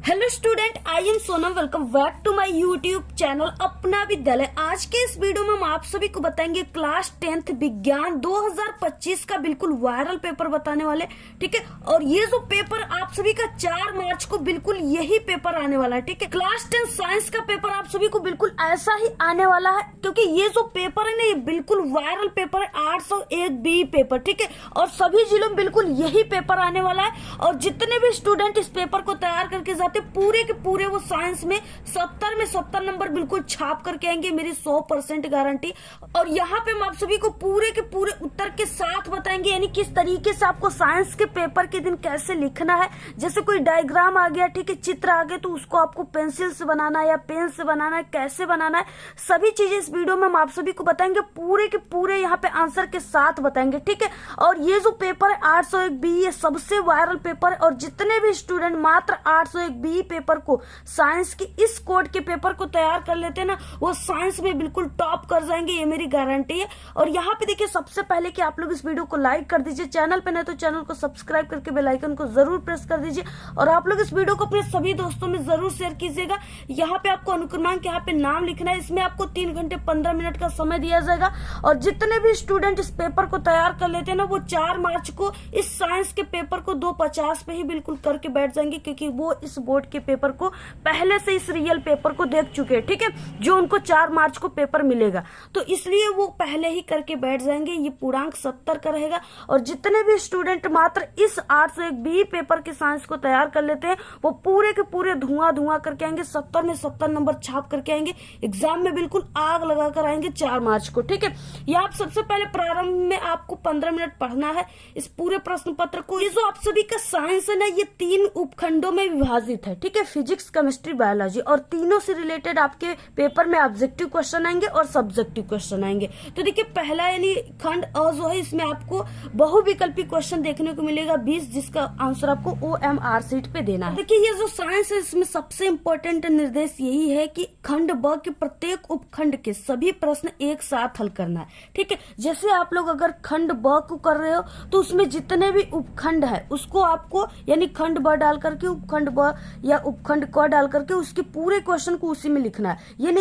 Hello student, I am Sonam. Welcome back to my YouTube channel Apna Vidyalaya. आज के इस video में हम आप सभी को बताएंगे क्लास 10th विज्ञान 2025 का बिल्कुल वायरल पेपर बताने वाले। ठीक है, और ये जो पेपर आप सभी का 4 मार्च को बिल्कुल यही पेपर आने वाला है। ठीक है, क्लास 10 साइंस का पेपर आप सभी को बिल्कुल ऐसा ही आने वाला है, क्योंकि ये जो पेपर है ना, ये बिल्कुल वायरल पेपर है, 801 बी पेपर। ठीक है, और सभी जिलों में बिल्कुल यही पेपर आने वाला है। और जितने भी स्टूडेंट इस पेपर को तैयार करके जाते पूरे के पूरे वो साइंस में 70 में 70 नंबर बिल्कुल छाप करके आएंगे, मेरी 100% गारंटी। और यहाँ पे हम आप सभी को पूरे के पूरे उत्तर के साथ बताएंगे, यानी किस तरीके से आपको साइंस के पेपर के दिन कैसे लिखना है। जैसे कोई डायग्राम आ गया, ठीक है, चित्र आ गए, तो उसको आपको पेंसिल से बनाना है या पेन से बनाना है, कैसे बनाना है, सभी चीजें इस वीडियो में हम आप सभी को बताएंगे, पूरे के पूरे यहाँ पे आंसर के साथ बताएंगे। ठीक है, और ये जो पेपर है 801 बी, ये सबसे वायरल पेपर है। और जितने भी स्टूडेंट मात्र 801 बी पेपर को, साइंस की इस कोड के पेपर को तैयार कर लेते हैं ना, वो साइंस में बिल्कुल टॉप कर जाएंगे, ये मेरी गारंटी है। और यहाँ पे देखिए, सबसे पहले कि आप लोग इस वीडियो को लाइक कर दीजिए, चैनल पे नहीं तो चैनल को सब्सक्राइब करके बेल आइकन को जरूर प्रेस कर दीजिए। और आप लोग इस वीडियो को अपने सभी दोस्तों में जरूर शेयर कीजिएगा। यहाँ पे आपको अनुक्रमांक, यहाँ पे नाम लिखना है, इसमें आपको 3 घंटे 15 मिनट का समय दिया जाएगा। और जितने भी स्टूडेंट इस पेपर को तैयार कर लेते हैं ना, वो 4 मार्च को इस साइंस के पेपर को 250 पे ही बिल्कुल करके बैठ जाएंगे, क्योंकि वो इस बोर्ड के पेपर को पहले से इस रियल पेपर को देख चुके हैं। ठीक है, जो उनको 4 मार्च को पेपर मिलेगा, तो इसलिए वो पहले ही करके बैठ जाएंगे। ये पूर्णांक 70 का रहेगा। और जितने भी स्टूडेंट मात्र इस 801 बी पेपर के साइंस को तैयार कर लेते हैं, वो पूरे के पूरे धुआं करके आएंगे, 70 में 70 नंबर छाप करके आएंगे, एग्जाम में बिल्कुल आग लगा कर आएंगे 4 मार्च को। ठीक है, ये आप सबसे पहले प्रारंभ में आपको 15 मिनट पढ़ना है इस पूरे प्रश्न पत्र को। ये जो आप सभी का साइंस है ना, ये 3 उपखंडों में विभाजित है। ठीक है, फिजिक्स, केमिस्ट्री, बायोलॉजी, और तीनों से रिलेटेड आपके पेपर में ऑब्जेक्टिव क्वेश्चन आएंगे और सब्जेक्टिव क्वेश्चन आएंगे। तो देखिए, पहला यानी खंड अ जो है, इसमें आपको बहुविकल्पी क्वेश्चन देखने को मिलेगा 20, जिसका आंसर आपको OMR सीट पे देना है। देखिए, ये जो साइंस है, इसमें सबसे इम्पोर्टेंट निर्देश यही है कि खंड ब के प्रत्येक उपखंड के सभी प्रश्न एक साथ हल करना है। ठीक है, जैसे आप लोग अगर खंड ब को कर रहे हो, तो उसमें जितने भी उपखंड है उसको आपको, यानी खंड ब डाल करके उपखंड ब या उपखंड क डाल करके उसके पूरे क्वेश्चन को उसी में लिखना है। ये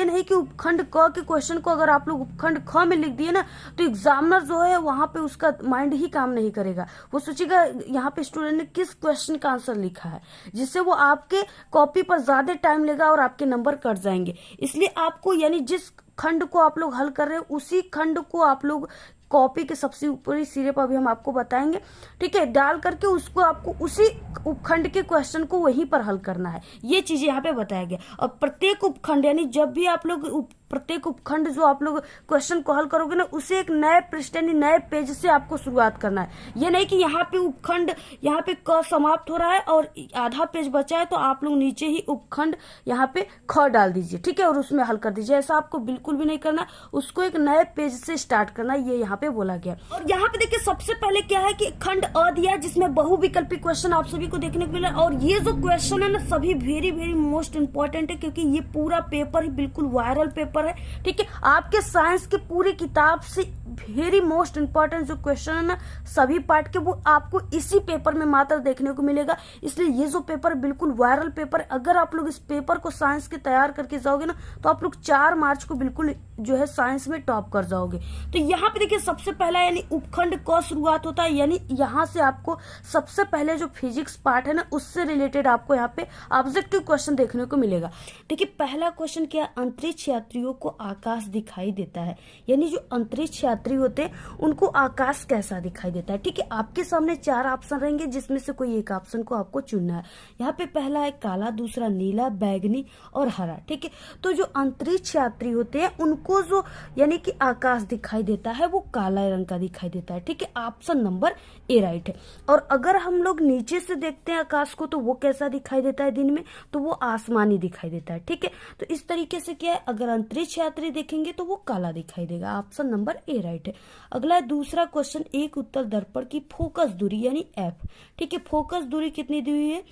नहीं कि उपखंड क के क्वेश्चन को अगर आप लोग उपखंड ख में लिख दिए ना, तो एग्जामिनर जो है वहां पे उसका माइंड ही काम नहीं करेगा। वो सोचेगा यहाँ पे स्टूडेंट ने किस क्वेश्चन का आंसर लिखा है, जिससे वो आपके कॉपी पर ज्यादा टाइम लेगा और आपके नंबर कट जाएंगे। इसलिए आपको, यानी जिस खंड को आप लोग हल कर रहे हो, उसी खंड को आप लोग कॉपी के सबसे ऊपरी सिरे पर भी हम आपको बताएंगे, ठीक है, डाल करके उसको आपको उसी उपखंड के क्वेश्चन को वहीं पर हल करना है। ये चीजें यहाँ पे बताया गया। और प्रत्येक उपखंड, यानी जब भी आप लोग प्रत्येक उपखंड जो आप लोग क्वेश्चन को हल करोगे ना, उसे एक नए पृष्ठ यानी नए पेज से आपको शुरुआत करना है। ये नहीं कि यहाँ पे उपखंड, यहाँ पे क समाप्त हो रहा है और आधा पेज बचा है, तो आप लोग नीचे ही उपखंड यहाँ पे ख डाल दीजिए। ठीक है, और उसमें हल कर दीजिए। ऐसा आपको बिल्कुल भी नहीं करना, उसको एक नए पेज से स्टार्ट करना, ये यहाँ पे बोला गया। और यहाँ पे देखिए, सबसे पहले क्या है कि खंड अ दिया, जिसमें बहुविकल्पी क्वेश्चन आप सभी को देखने को मिला। और ये जो क्वेश्चन है ना, सभी वेरी वेरी मोस्ट इंपॉर्टेंट है, क्योंकि ये पूरा पेपर ही बिल्कुल वायरल पेपर है। ठीक है, आपके साइंस के पूरी किताब से वेरी मोस्ट इंपॉर्टेंट जो क्वेश्चन है ना, सभी पार्ट के, वो आपको इसी पेपर में मात्र देखने को मिलेगा। इसलिए ये जो पेपर बिल्कुल वायरल पेपर, अगर आप लोग इस पेपर को साइंस के तैयार करके जाओगे ना, तो आप लोग 4 मार्च को बिल्कुल जो है साइंस में टॉप कर जाओगे। तो यहाँ पे देखिए, सबसे पहला यानी उपखंड क शुरुआत होता है, यानी यहाँ से आपको सबसे पहले जो फिजिक्स पार्ट है ना, उससे रिलेटेड आपको यहाँ पे ऑब्जेक्टिव क्वेश्चन देखने को मिलेगा। देखिए, पहला क्वेश्चन क्या, अंतरिक्ष यात्रियों को आकाश दिखाई देता है, यानी जो अंतरिक्ष यात्री होते हैं उनको आकाश कैसा दिखाई देता है। ठीक है, आपके सामने 4 ऑप्शन रहेंगे, जिसमें से कोई एक ऑप्शन को आपको चुनना है। यहाँ पे पहला है काला, दूसरा नीला, बैगनी और हरा। ठीक है, तो जो अंतरिक्ष यात्री होते हैं उनको जो यानी कि आकाश दिखाई देता है, वो काला रंग का दिखाई देता है। ठीक है, ऑप्शन नंबर ए राइट है। और अगर हम लोग नीचे से देखते हैं आकाश को, तो वो कैसा दिखाई देता है दिन में, तो वो आसमानी दिखाई देता है। ठीक है, तो इस तरीके से क्या है, अगर अंतरिक्ष यात्री देखेंगे तो वो काला दिखाई देगा। ऑप्शन नंबर ए राइट है। अगला है दूसरा क्वेश्चन, एक उत्तल दर्पण की फोकस दूरी यानी एफ। ठीक है, फोकस दूरी कितनी दी हुई है,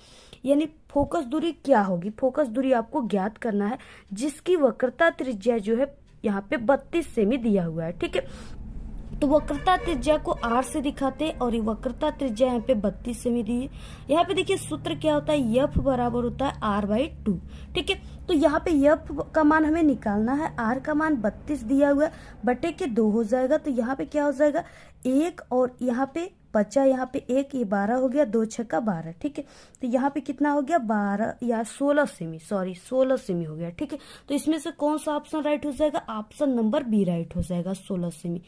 यानी फोकस दूरी क्या होगी, फोकस दूरी आपको ज्ञात करना है, जिसकी वक्रता त्रिज्या जो है यहाँ पे 32 सेमी दिया हुआ है। ठीक है, तो वक्रता त्रिज्या को r से दिखाते हैं और ये वक्रता त्रिज्या यहाँ पे 32 सेमी दी है। यहाँ पे देखिए सूत्र क्या होता है, f बराबर होता है r/2। ठीक है, तो यहाँ पे f का मान हमें निकालना है, r का मान 32 दिया हुआ है, बटे के 2 हो जाएगा। तो यहाँ पे क्या हो जाएगा, 1 और यहाँ पे बचा, यहाँ पे 1, ये 12 हो गया, 2 6 12। ठीक है, तो यहाँ पे कितना हो गया, 12 या 16 सेमी, सॉरी 16 सेमी हो गया। ठीक है, तो इसमें से कौन सा ऑप्शन राइट हो जाएगा, ऑप्शन नंबर बी राइट हो जाएगा, 16 सेमी।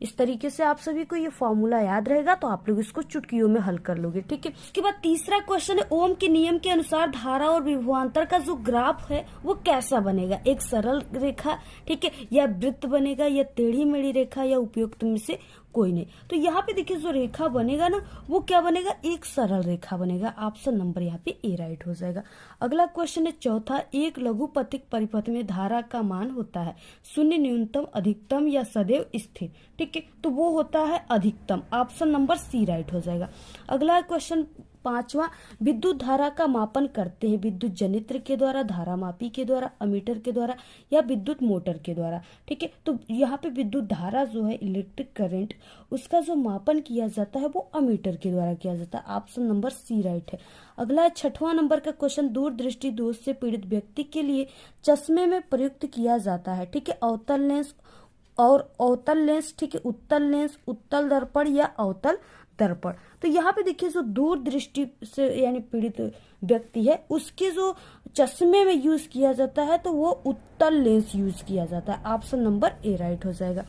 इस तरीके से आप सभी को ये फॉर्मूला याद रहेगा तो आप लोग इसको चुटकियों में हल कर लोगे। ठीक है, उसके बाद तीसरा क्वेश्चन है, ओम के नियम के अनुसार धारा और विभवांतर का जो ग्राफ है वो कैसा बनेगा, एक सरल रेखा, ठीक है, या वृत्त बनेगा, या टेढ़ी मेढ़ी रेखा, या उपयुक्त में से कोई नहीं। तो यहाँ पे देखिए जो रेखा बनेगा ना वो क्या बनेगा, एक सरल रेखा बनेगा। ऑप्शन नंबर यहाँ पे ए राइट हो जाएगा। अगला क्वेश्चन है चौथा, एक लघुपथिक परिपथ में धारा का मान होता है शून्य, न्यूनतम, अधिकतम या सदैव स्थिर। ठीक है, तो वो होता है अधिकतम। ऑप्शन नंबर सी राइट हो जाएगा। अगला क्वेश्चन पांचवा, विद्युत धारा का मापन करते हैं विद्युत जनित्र के द्वारा, धारा मापी के द्वारा, अमीटर के द्वारा या विद्युत मोटर के द्वारा। ठीक है, तो यहाँ पे विद्युत धारा जो है, इलेक्ट्रिक करंट, उसका जो मापन किया जाता है वो अमीटर के द्वारा किया जाता है। ऑप्शन नंबर सी राइट है। अगला 6वां नंबर का क्वेश्चन, दूरदृष्टि दोष से पीड़ित व्यक्ति के लिए चश्मे में प्रयुक्त किया जाता है। ठीक है, अवतल लेंस और अवतल लेंस, ठीक है, उत्तल लेंस, उत्तल दर्पण या अवतल दर्पण। तो यहाँ पे देखिए जो दूर दृष्टि से यानी पीड़ित व्यक्ति है उसके जो चश्मे में यूज किया जाता है तो वो उत्तल लेंस यूज किया जाता है। ऑप्शन नंबर ए राइट हो जाएगा।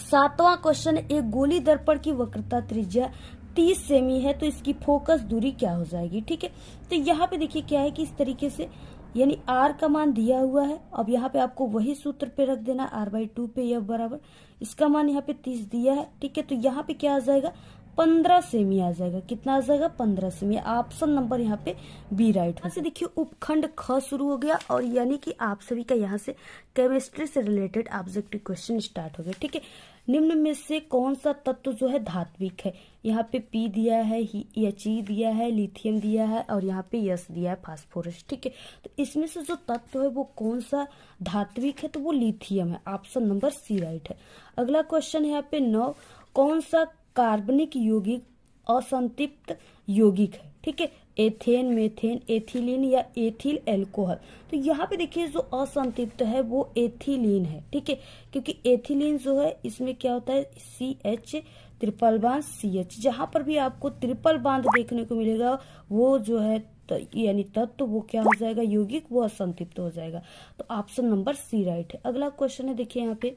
7वां क्वेश्चन, एक गोली दर्पण की वक्रता त्रिज्या 30 सेमी है तो इसकी फोकस दूरी क्या हो जाएगी। ठीक है, तो यहाँ पे देखिए क्या है कि इस तरीके से यानी r का मान दिया हुआ है। अब यहाँ पे आपको वही सूत्र पे रख देना, r/2 पे f बराबर, इसका मान यहाँ पे 30 दिया है। ठीक है, तो यहाँ पे क्या आ जाएगा, 15 सेमी आ जाएगा। कितना आ जाएगा, 15 सेमी। ऑप्शन नंबर यहाँ पे बी राइट। से देखिए उपखंड ख शुरू हो गया और यानी कि आप सभी का यहाँ से केमिस्ट्री से रिलेटेड ऑब्जेक्टिव क्वेश्चन स्टार्ट हो गया। ठीक है, निम्न में से कौन सा तत्व जो है धात्विक है, यहाँ पे पी दिया है, एच दिया है, लिथियम दिया है और यहाँ पे यस दिया है, फास्फोरस। ठीक है, तो इसमें से जो तत्व है वो कौन सा धात्विक है, तो वो लिथियम है। ऑप्शन नंबर सी राइट है। अगला क्वेश्चन है यहाँ पे 9, कौन सा कार्बनिक यौगिक असंतृप्त यौगिक है। ठीक है, एथेन, मेथेन, एथिलीन या एथिल एल्कोहल। तो यहाँ पे देखिए जो असंतृप्त है वो एथिलीन है। ठीक है, क्योंकि एथिलीन जो है इसमें क्या होता है, CH ट्रिपल बांध CH। जहां पर भी आपको ट्रिपल बांध देखने को मिलेगा वो जो है यानी तत्व वो क्या हो जाएगा, यौगिक, वो असंतृप्त हो जाएगा। तो ऑप्शन नंबर सी राइट है। अगला क्वेश्चन है देखिए यहाँ पे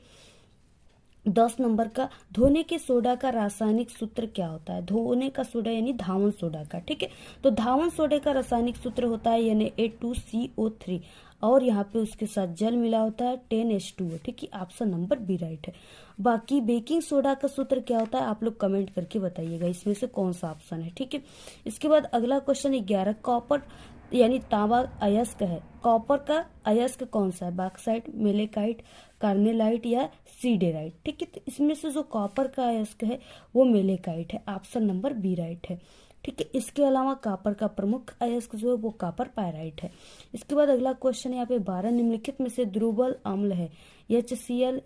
10 नंबर का, धोने के सोडा का रासायनिक सूत्र क्या होता है। धोने का सोडा यानी धावन सोडा का। ठीक है, तो धावन सोडे का रासायनिक सूत्र होता है यानी Na2CO3 और यहाँ पे उसके साथ जल मिला होता है 10H2O। ठीक है, ऑप्शन नंबर बी राइट है। बाकी बेकिंग सोडा का सूत्र क्या होता है आप लोग कमेंट करके बताइएगा इसमें से कौन सा ऑप्शन है। ठीक है, इसके बाद अगला क्वेश्चन 11, कॉपर यानी तांबा अयस्क है, कॉपर का अयस्क कौन सा है, बॉक्साइट, मेलेकाइट, कार्नेलाइट या सीडेराइट। ठीक है, तो इसमें से जो कॉपर का अयस्क है वो मेलेकाइट है। ऑप्शन नंबर बी राइट है। ठीक है, इसके अलावा कॉपर का प्रमुख अयस्क जो है वो कॉपर पायराइट है। इसके बाद अगला क्वेश्चन यहाँ पे 12, निम्नलिखित में से दुर्बल अम्ल है, HCl,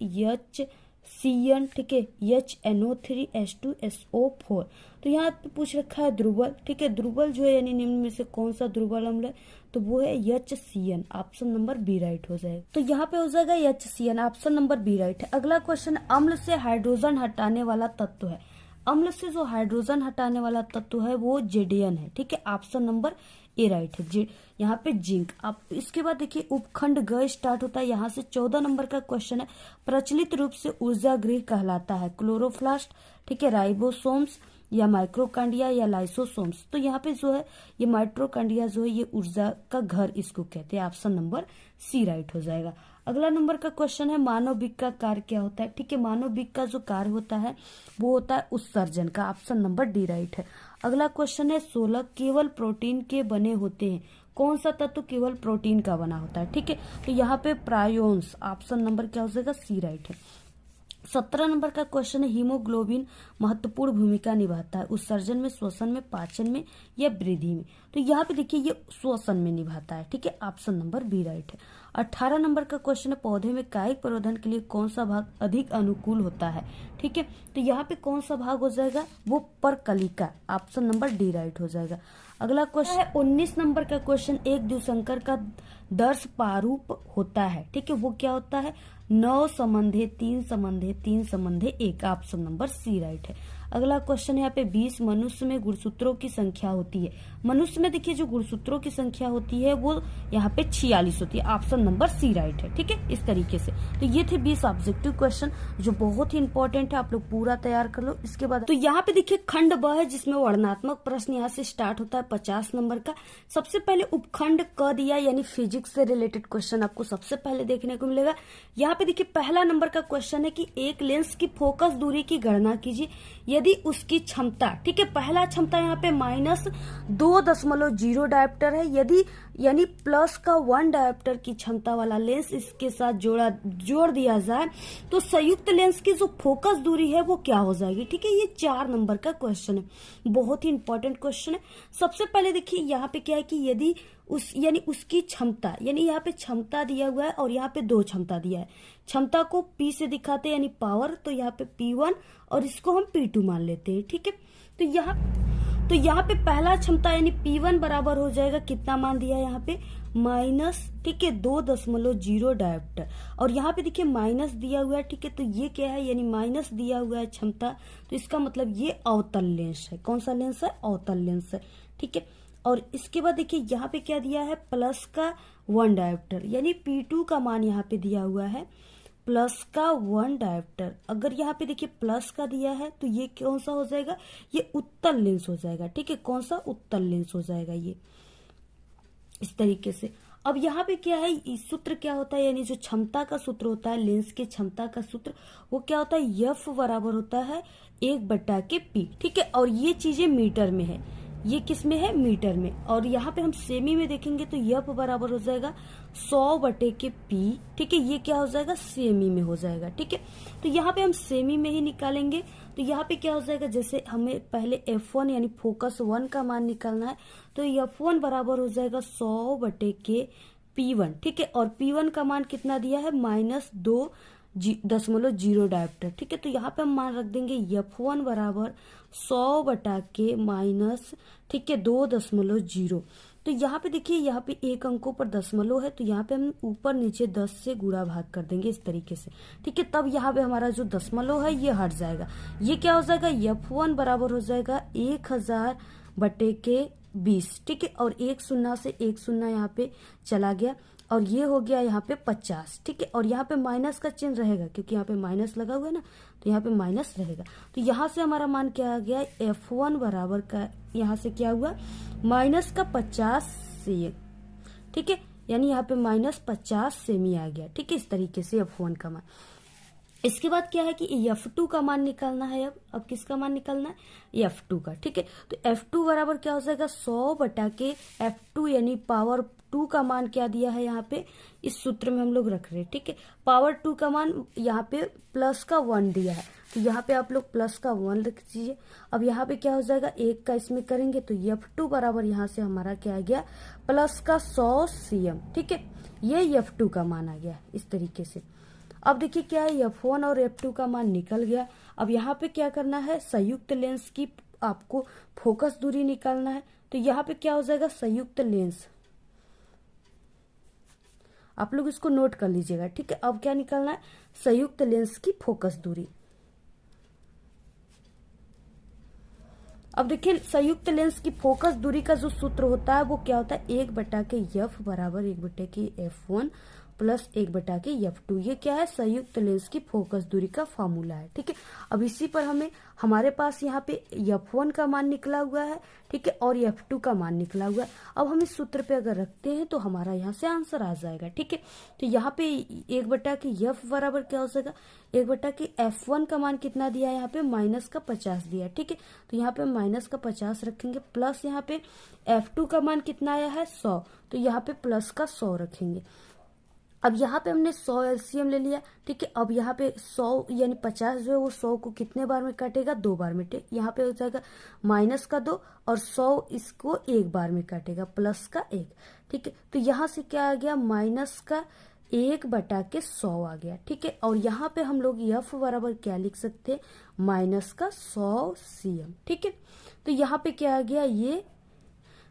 HCN, ठीक है, HNO3, H2SO4। तो यहाँ पे पूछ रखा है दुर्बल। ठीक है, दुर्बल जो है यानी निम्न में से कौन सा दुर्बल अम्ल है, तो वो है HCN। Option number B right हो जाएगा। तो यहाँ पे हो जाएगा HCN, option number B right है। अगला क्वेश्चन, अम्ल से हाइड्रोजन हटाने वाला तत्व है। अम्ल से जो हाइड्रोजन हटाने वाला तत्व है वो Zn है। ठीक है, ऑप्शन नंबर ए राइट है। यहाँ पे जिंक। अब इसके बाद देखिए उपखंड ग स्टार्ट होता है। यहाँ से 14 नंबर का क्वेश्चन है, प्रचलित रूप से ऊर्जा गृह कहलाता है क्लोरोप्लास्ट, ठीक है, राइबोसोम्स या माइक्रोकांडिया या लाइसोसोम्स। तो यहाँ पे जो है ये माइक्रोकांडिया जो है ये ऊर्जा का घर इसको कहते हैं। ऑप्शन नंबर सी राइट हो जाएगा। अगला नंबर का क्वेश्चन है, मानव बीक का कार्य क्या होता है। ठीक है, मानव बीक का जो कार्य होता है वो होता है उत्सर्जन का। ऑप्शन नंबर डी राइट है। अगला क्वेश्चन है 16, केवल प्रोटीन के बने होते हैं, कौन सा तत्व केवल प्रोटीन का बना होता है। ठीक है, तो यहाँ पे प्रायोन्स। ऑप्शन नंबर क्या हो जाएगा, सी राइट है। 17 नंबर का क्वेश्चन है, हीमोग्लोबिन महत्वपूर्ण भूमिका निभाता है उत्सर्जन में, श्वसन में, पाचन में या वृद्धि में। तो यहाँ पे देखिए ये श्वसन में निभाता है, ठीक है, ऑप्शन नंबर बी राइट है। 18 नंबर का क्वेश्चन है, पौधे में कायिक प्रवर्धन के लिए कौन सा भाग अधिक अनुकूल होता है, ठीक है। तो यहाँ पे कौन सा भाग हो जाएगा, वो परकलिका, ऑप्शन नंबर डी राइट हो जाएगा। अगला क्वेश्चन है 19 नंबर का क्वेश्चन, एक द्विसंकर का दर्श प्रारूप होता है, ठीक है, वो क्या होता है, 9 संबंधे 3 संबंधे 3 संबंधे 1, ऑप्शन नंबर सी राइट है। अगला क्वेश्चन है यहाँ पे 20 मनुष्य में गुणसूत्रों की संख्या होती है। मनुष्य में देखिए जो गुणसूत्रों की संख्या होती है वो यहाँ पे 46 होती है, ऑप्शन नंबर सी राइट है, ठीक है, इस तरीके से। तो ये थे 20 ऑब्जेक्टिव क्वेश्चन जो बहुत ही इंपॉर्टेंट है, आप लोग पूरा तैयार कर लो। इसके बाद तो यहाँ पे देखिए खंड ब है जिसमें वर्णनात्मक प्रश्न यहाँ से स्टार्ट होता है 50 नंबर का। सबसे पहले उपखंड क दिया, यानी फिजिक्स से रिलेटेड क्वेश्चन आपको सबसे पहले देखने को मिलेगा। यहाँ पे देखिए पहला नंबर का क्वेश्चन है कि एक लेंस की फोकस दूरी की गणना कीजिए यदि उसकी क्षमता, ठीक है, पहला क्षमता यहाँ पे -2.0 डायोप्टर है, यदि यानी प्लस का 1 डायोप्टर की क्षमता वाला लेंस इसके साथ जोड़ दिया जाए तो संयुक्त लेंस की जो फोकस दूरी है वो क्या हो जाएगी, ठीक है। ये 4 नंबर का क्वेश्चन है, बहुत ही इंपॉर्टेंट क्वेश्चन है। सबसे पहले देखिए यहाँ पे क्या है कि यदि यानी उसकी क्षमता, यानी यहाँ पे क्षमता दिया हुआ है और यहाँ पे 2 क्षमता दिया है, क्षमता को P से दिखाते हैं यानी पावर, तो यहाँ पे P1 और इसको हम P2 मान लेते हैं, ठीक है। तो यहाँ पे पहला क्षमता यानी P1 बराबर हो जाएगा, कितना मान दिया है यहाँ पे माइनस, ठीक है, 2.0 डायोप्टर, और यहाँ पे देखिए माइनस दिया हुआ है, ठीक है। तो ये क्या है, यानी माइनस दिया हुआ है क्षमता, तो इसका मतलब ये अवतल लेंस है। कौन सा लेंस है, अवतल लेंस है, ठीक है। और इसके बाद देखिए यहाँ पे क्या दिया है, प्लस का 1 डायोप्टर, यानी P2 का मान यहाँ पे दिया हुआ है प्लस का 1 डायोप्टर। अगर यहाँ पे देखिए प्लस का दिया है तो ये कौन सा हो जाएगा, ये उत्तल लेंस हो जाएगा, ठीक है, कौन सा, उत्तल लेंस हो जाएगा ये, इस तरीके से। अब यहाँ पे क्या है, इस सूत्र क्या होता है, यानी जो क्षमता का सूत्र होता है, लेंस की क्षमता का सूत्र, वो क्या होता है, F बराबर होता है 1/P, ठीक है। और ये चीजें मीटर में है, ये किस में है, मीटर में। और यहाँ पे हम सेमी में देखेंगे तो F बराबर हो जाएगा 100/P, ठीक है, ये क्या हो जाएगा, सेमी में हो जाएगा, ठीक है। तो यहाँ पे हम सेमी में ही निकालेंगे, तो यहाँ पे क्या हो जाएगा, जैसे हमें पहले F1 यानी फोकस 1 का मान निकालना है, तो F1 बराबर हो जाएगा 100/P1, ठीक है। और P1 का मान कितना दिया है, -2.0 डायोप्टर, ठीक है। तो यहाँ पे हम मान रख देंगे F1 बराबर 100/के माइनस, ठीक है, 2.0। तो यहाँ पे देखिए यहाँ पे एक अंकों पर दशमलव है, तो यहाँ पे हम ऊपर नीचे 10 से गुणा भाग कर देंगे इस तरीके से, ठीक है। तब यहाँ पे हमारा जो दशमलव है ये हट जाएगा, ये क्या हो जाएगा, F1 बराबर हो जाएगा 1000/20, ठीक है। और एक शून्य से एक शून्य यहाँ पे चला गया, और ये हो गया यहाँ पे 50, ठीक है। और यहाँ पे माइनस का चिन्ह रहेगा क्योंकि यहाँ पे माइनस लगा हुआ है ना, तो यहाँ पे माइनस रहेगा। तो यहाँ से हमारा मान क्या आ गया, F1 बराबर का यहाँ से क्या हुआ, -50 से, ठीक है, यानी यहाँ पे -50 सेमी आ गया, ठीक है, इस तरीके से F1 का मान। इसके बाद क्या है कि F2 का मान निकालना है। अब किसका मान निकालना है, F2 का, ठीक है। तो F2 बराबर क्या हो जाएगा, 100/के F2 यानी पावर 2 का मान क्या दिया है यहाँ पे, इस सूत्र में हम लोग रख रहे हैं, ठीक है। पावर 2 का मान यहाँ पे प्लस का 1 दिया है, तो यहाँ पे आप लोग प्लस का 1 रख दीजिए। अब यहाँ पे क्या हो जाएगा, 1 का इसमें करेंगे तो F2 बराबर यहाँ से हमारा क्या आ गया, प्लस का 100 cm, ठीक है, ये F2 का मान आ गया इस तरीके से। अब देखिए क्या है, F1 और F2 का मान निकल गया। अब यहाँ पे क्या करना है, संयुक्त लेंस की आपको फोकस दूरी निकालना है। तो यहाँ पे क्या हो जाएगा, संयुक्त लेंस, आप लोग इसको नोट कर लीजिएगा, ठीक है। अब क्या निकालना है, संयुक्त लेंस की फोकस दूरी। अब देखिए संयुक्त लेंस की फोकस दूरी का जो सूत्र होता है वो क्या होता है, 1/के F बराबर 1/के F1 प्लस 1/के F2। ये क्या है, संयुक्त लेंस की फोकस दूरी का फॉर्मूला है, ठीक है। अब इसी पर हमारे पास यहाँ पे F1 का मान निकला हुआ है, ठीक है, और F2 का मान निकला हुआ है। अब हम इस सूत्र पे अगर रखते हैं तो हमारा यहाँ से आंसर आ जाएगा, ठीक है। तो यहाँ पे 1/के F बराबर क्या हो जाएगा, 1/के F1 का मान कितना दिया है, यहाँ पे -50 दिया है, ठीक है। तो यहाँ पे -50 रखेंगे, प्लस यहाँ पे F2 का मान कितना आया है, 100, तो यहाँ पे प्लस का 100 रखेंगे। अब यहाँ पे हमने 100 एलसीएम ले लिया, ठीक है। अब यहाँ पे 100 यानी 50 जो है वो 100 को कितने बार में काटेगा, 2 बार में। यहाँ पे हो जाएगा माइनस का 2 और 100 इसको 1 बार में काटेगा, प्लस का 1, ठीक है। तो यहाँ से क्या आ गया, माइनस का 1/100 आ गया, ठीक है। और यहाँ पे हम लोग F बराबर क्या लिख सकते हैं, माइनस का 100 cm, ठीक है। तो यहाँ पे क्या आ गया, ये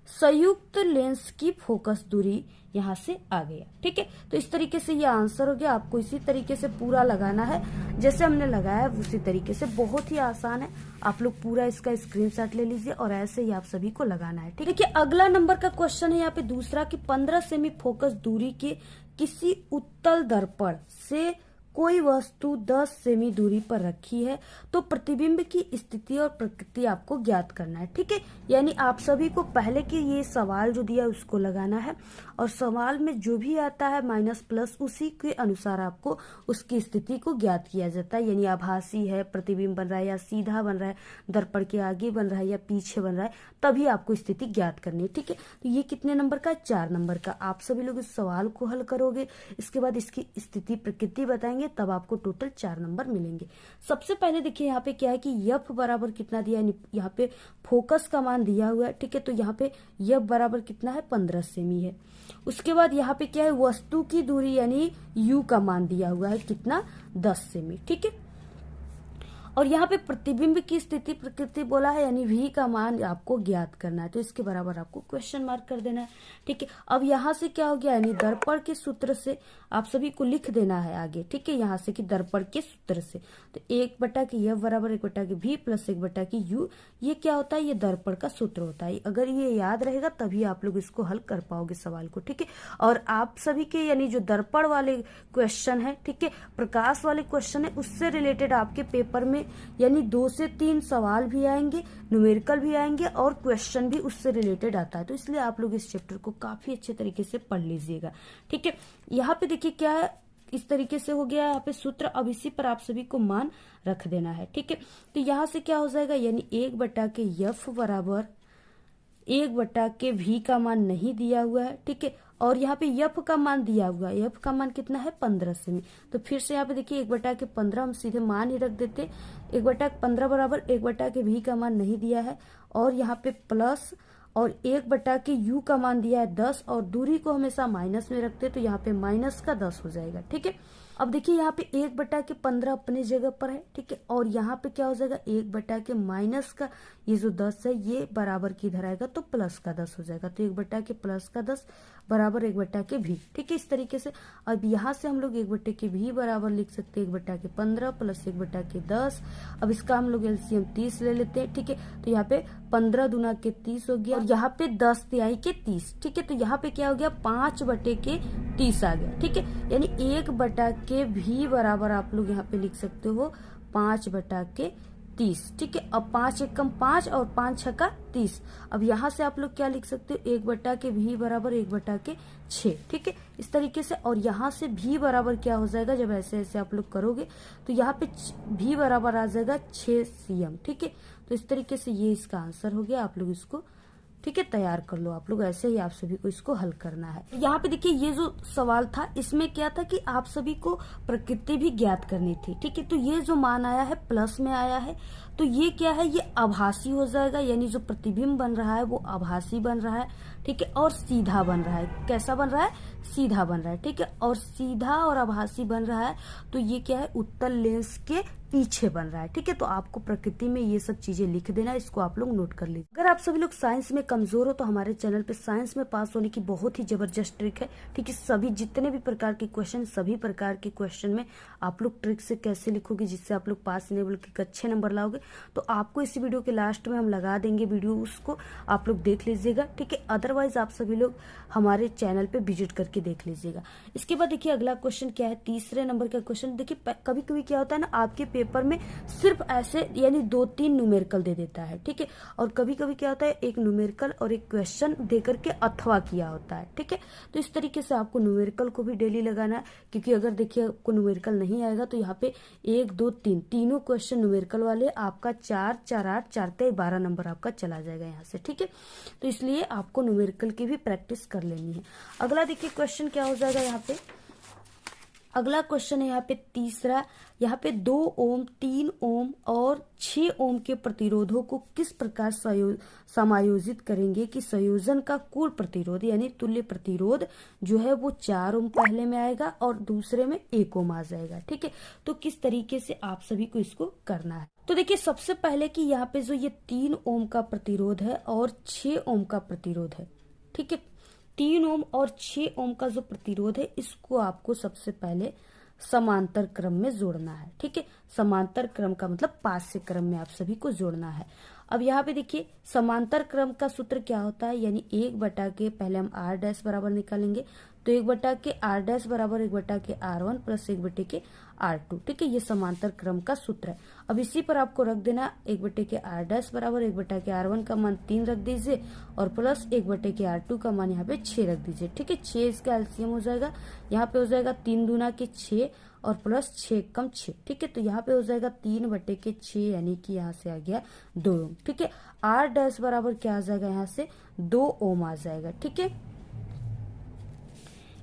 संयुक्त लेंस की फोकस दूरी यहाँ से आ गया, ठीक है। तो इस तरीके से ये आंसर हो गया। आपको इसी तरीके से पूरा लगाना है, जैसे हमने लगाया है उसी तरीके से, बहुत ही आसान है। आप लोग पूरा इसका स्क्रीनशॉट ले लीजिए और ऐसे ही आप सभी को लगाना है, ठीक है। देखिए अगला नंबर का क्वेश्चन है यहाँ पे दूसरा कि 15 सेमी फोकस दूरी के किसी उत्तल दर्पण से कोई वस्तु 10 सेमी दूरी पर रखी है तो प्रतिबिंब की स्थिति और प्रकृति आपको ज्ञात करना है, ठीक है। यानी आप सभी को पहले की ये सवाल जो दिया उसको लगाना है और सवाल में जो भी आता है माइनस प्लस उसी के अनुसार आपको उसकी स्थिति को ज्ञात किया जाता है। यानी आभासी है, प्रतिबिंब बन रहा है या सीधा बन रहा है, दर्पण के आगे बन रहा है या पीछे बन रहा है, तभी आपको स्थिति ज्ञात करनी है, ठीक है। तो ये कितने नंबर का, 4 नंबर का। आप सभी लोग इस सवाल को हल करोगे, इसके बाद इसकी स्थिति प्रकृति बताएंगे, तब आपको टोटल 4 नंबर मिलेंगे। सबसे पहले देखिए यहाँ पे क्या है कि F बराबर कितना दिया है, यहाँ पे फोकस का मान दिया हुआ है, ठीक है। तो यहाँ पे F बराबर कितना है, 15 सेमी है। उसके बाद यहाँ पे क्या है, वस्तु की दूरी यानी U का मान दिया हुआ है कितना, 10 सेमी, ठीक है। और यहाँ पे प्रतिबिंब की स्थिति प्रकृति बोला है, यानी V का मान आपको ज्ञात करना है, तो इसके बराबर आपको क्वेश्चन मार्क कर देना है, ठीक है। अब यहाँ से क्या हो गया, यानी दर्पण के सूत्र से आप सभी को लिख देना है आगे, ठीक है। यहाँ से कि दर्पण के सूत्र से तो 1/F बराबर 1/V प्लस 1/U, ये क्या होता है, ये दर्पण का सूत्र होता है। अगर ये याद रहेगा तभी आप लोग इसको हल कर पाओगे सवाल को, ठीक है। और आप सभी के यानी जो दर्पण वाले क्वेश्चन है, ठीक है, प्रकाश वाले क्वेश्चन है, उससे रिलेटेड आपके पेपर में यानी 2 से 3 सवाल भी आएंगे, न्यूमेरिकल भी आएंगे और क्वेश्चन भी उससे रिलेटेड आता है। तो इसलिए आप लोग इस चैप्टर को काफी अच्छे तरीके से पढ़ लीजिएगा, ठीक है। यहाँ पे देखिए क्या है, इस तरीके से हो गया यहाँ पे सूत्र। अब इसी पर आप सभी को मान रख देना है, ठीक है। तो यहाँ से क्या हो जाएगा, यानी 1/F बराबर 1/V का मान नहीं दिया हुआ है, ठीक है। और यहाँ पे F का मान दिया हुआ है, F का मान कितना है, 15 सेमी। तो फिर से यहाँ पे देखिए 1/15 हम सीधे मान ही रख देते, 1/15 बराबर 1/V का मान नहीं दिया है और यहाँ पे प्लस और 1/U का मान दिया है 10 और दूरी को हमेशा माइनस में रखते, तो यहाँ पे माइनस का 10 हो जाएगा, ठीक है। अब देखिए यहाँ पे 1/15 अपने जगह पर है, ठीक है। और यहाँ पे क्या हो जाएगा, 1/ माइनस का ये जो 10 है ये बराबर की इधर आएगा तो प्लस का 10 हो जाएगा। तो 1/ प्लस का 10 बराबर 1/V, ठीक है। इस तरीके से अब यहाँ से हम लोग 1/V बराबर लिख सकते हैं 1/15 प्लस 1/10। अब इसका हम लोग एलसीएम 30 ले लेते हैं, ठीक है। तो यहाँ पे 15 दूना के 30 हो गया और यहाँ पे 10 तिहाई के 30, ठीक है। तो यहाँ पे क्या हो गया, 5/30 आ गया, ठीक है। यानी 1/V बराबर आप लोग यहाँ पे लिख सकते हो 5/30, ठीक है। अब 5 एकम 5 और 5 छक्का 30। अब यहाँ से आप लोग क्या लिख सकते हो, 1/V बराबर 1/6, ठीक है। इस तरीके से और यहाँ से V बराबर क्या हो जाएगा, जब ऐसे ऐसे आप लोग करोगे तो यहाँ पे V बराबर आ जाएगा 6 cm, ठीक है। तो इस तरीके से ये इसका आंसर हो गया। आप लोग इसको ठीक है तैयार कर लो। आप लोग ऐसे ही आप सभी को इसको हल करना है। यहाँ पे देखिए ये जो सवाल था इसमें क्या था कि आप सभी को प्रकृति भी ज्ञात करनी थी, ठीक है। तो ये जो मान आया है प्लस में आया है, तो ये क्या है, ये आभासी हो जाएगा, यानी जो प्रतिबिंब बन रहा है वो आभासी बन रहा है, ठीक है। और सीधा बन रहा है, कैसा बन रहा है, सीधा बन रहा है, ठीक है। और सीधा और आभासी बन रहा है तो ये क्या है, उत्तल लेंस के पीछे बन रहा है, ठीक है। तो आपको प्रकृति में ये सब चीजें लिख देना, इसको आप लोग नोट कर लीजिए। अगर आप सभी लोग साइंस में कमजोर हो तो हमारे चैनल पे साइंस में पास होने की बहुत ही जबरदस्त ट्रिक है, ठीक है। सभी जितने भी प्रकार के क्वेश्चन, सभी प्रकार के क्वेश्चन में आप लोग ट्रिक से कैसे लिखोगे जिससे आप लोग पास इनेबल के अच्छे नंबर लाओगे, तो आपको इसी वीडियो के लास्ट में हम लगा देंगे वीडियो, उसको आप लोग देख लीजिएगा, ठीक है। अदरवाइज आप सभी लोग हमारे चैनल पे विजिट करके देख लीजिएगा। इसके बाद देखिए अगला क्वेश्चन क्या है, तीसरे नंबर का क्वेश्चन। देखिए कभी कभी क्या होता है ना, आपके पेपर में सिर्फ ऐसे यानी 2-3 न्यूमेरिकल दे देता है, ठीक है। और कभी कभी क्या होता है, एक न्यूमेरिकल और एक क्वेश्चन दे करके अथवा किया होता है, ठीक है। तो इस तरीके से आपको न्यूमेरिकल को भी डेली लगाना है, क्योंकि अगर देखिए आपको न्यूमेरिकल नहीं आएगा तो यहाँ पे 1, 2, 3 तीनों क्वेश्चन न्यूमेरिकल वाले आपका 4, 4, 8, 4, 12 नंबर आपका चला जाएगा यहाँ से, ठीक है। तो इसलिए आपको न्यूमेरिकल की भी प्रैक्टिस कर लेनी है। अगला देखिए क्वेश्चन क्या हो जाएगा यहाँ पे, अगला क्वेश्चन है यहाँ पे तीसरा, यहाँ पे 2 ओम, 3 ओम और 6 ओम के प्रतिरोधों को किस प्रकार समायोजित करेंगे कि संयोजन का कुल प्रतिरोध यानी तुल्य प्रतिरोध जो है वो 4 ओम पहले में आएगा और दूसरे में 1 ओम आ जाएगा। ठीक है, तो किस तरीके से आप सभी को इसको करना है। तो देखिए सबसे पहले कि यहाँ पे जो ये 3 ओम का प्रतिरोध है और 6 ओम का प्रतिरोध है, ठीक है, 3 ओम और 6 ओम का जो प्रतिरोध है इसको आपको सबसे पहले समांतर क्रम में जोड़ना है। ठीक है, समांतर क्रम का मतलब पास्य क्रम में आप सभी को जोड़ना है। अब यहाँ पे देखिए समांतर क्रम का सूत्र क्या होता है, यानी 1/के पहले हम r डैश बराबर निकालेंगे, तो 1/के r डैश बराबर 1/के r1 प्लस 1/के r2। ठीक है, ये समांतर क्रम का सूत्र है। अब इसी पर आपको रख देना 1/के r डैश बराबर 1/के r1 का मान 3 रख दीजिए और प्लस 1/के r2 का मान यहाँ पे 6 रख दीजिए। ठीक है, 6 इसका एलसीएम हो जाएगा, यहाँ पे हो जाएगा 3 दूना के 6 और प्लस 6 कम 6। ठीक है, तो यहाँ पे हो जाएगा 3/6 यानी कि यहाँ से आ गया 2 ओम। ठीक है, r डैश बराबर क्या आ जाएगा, यहाँ से 2 ओम आ जाएगा। ठीक है,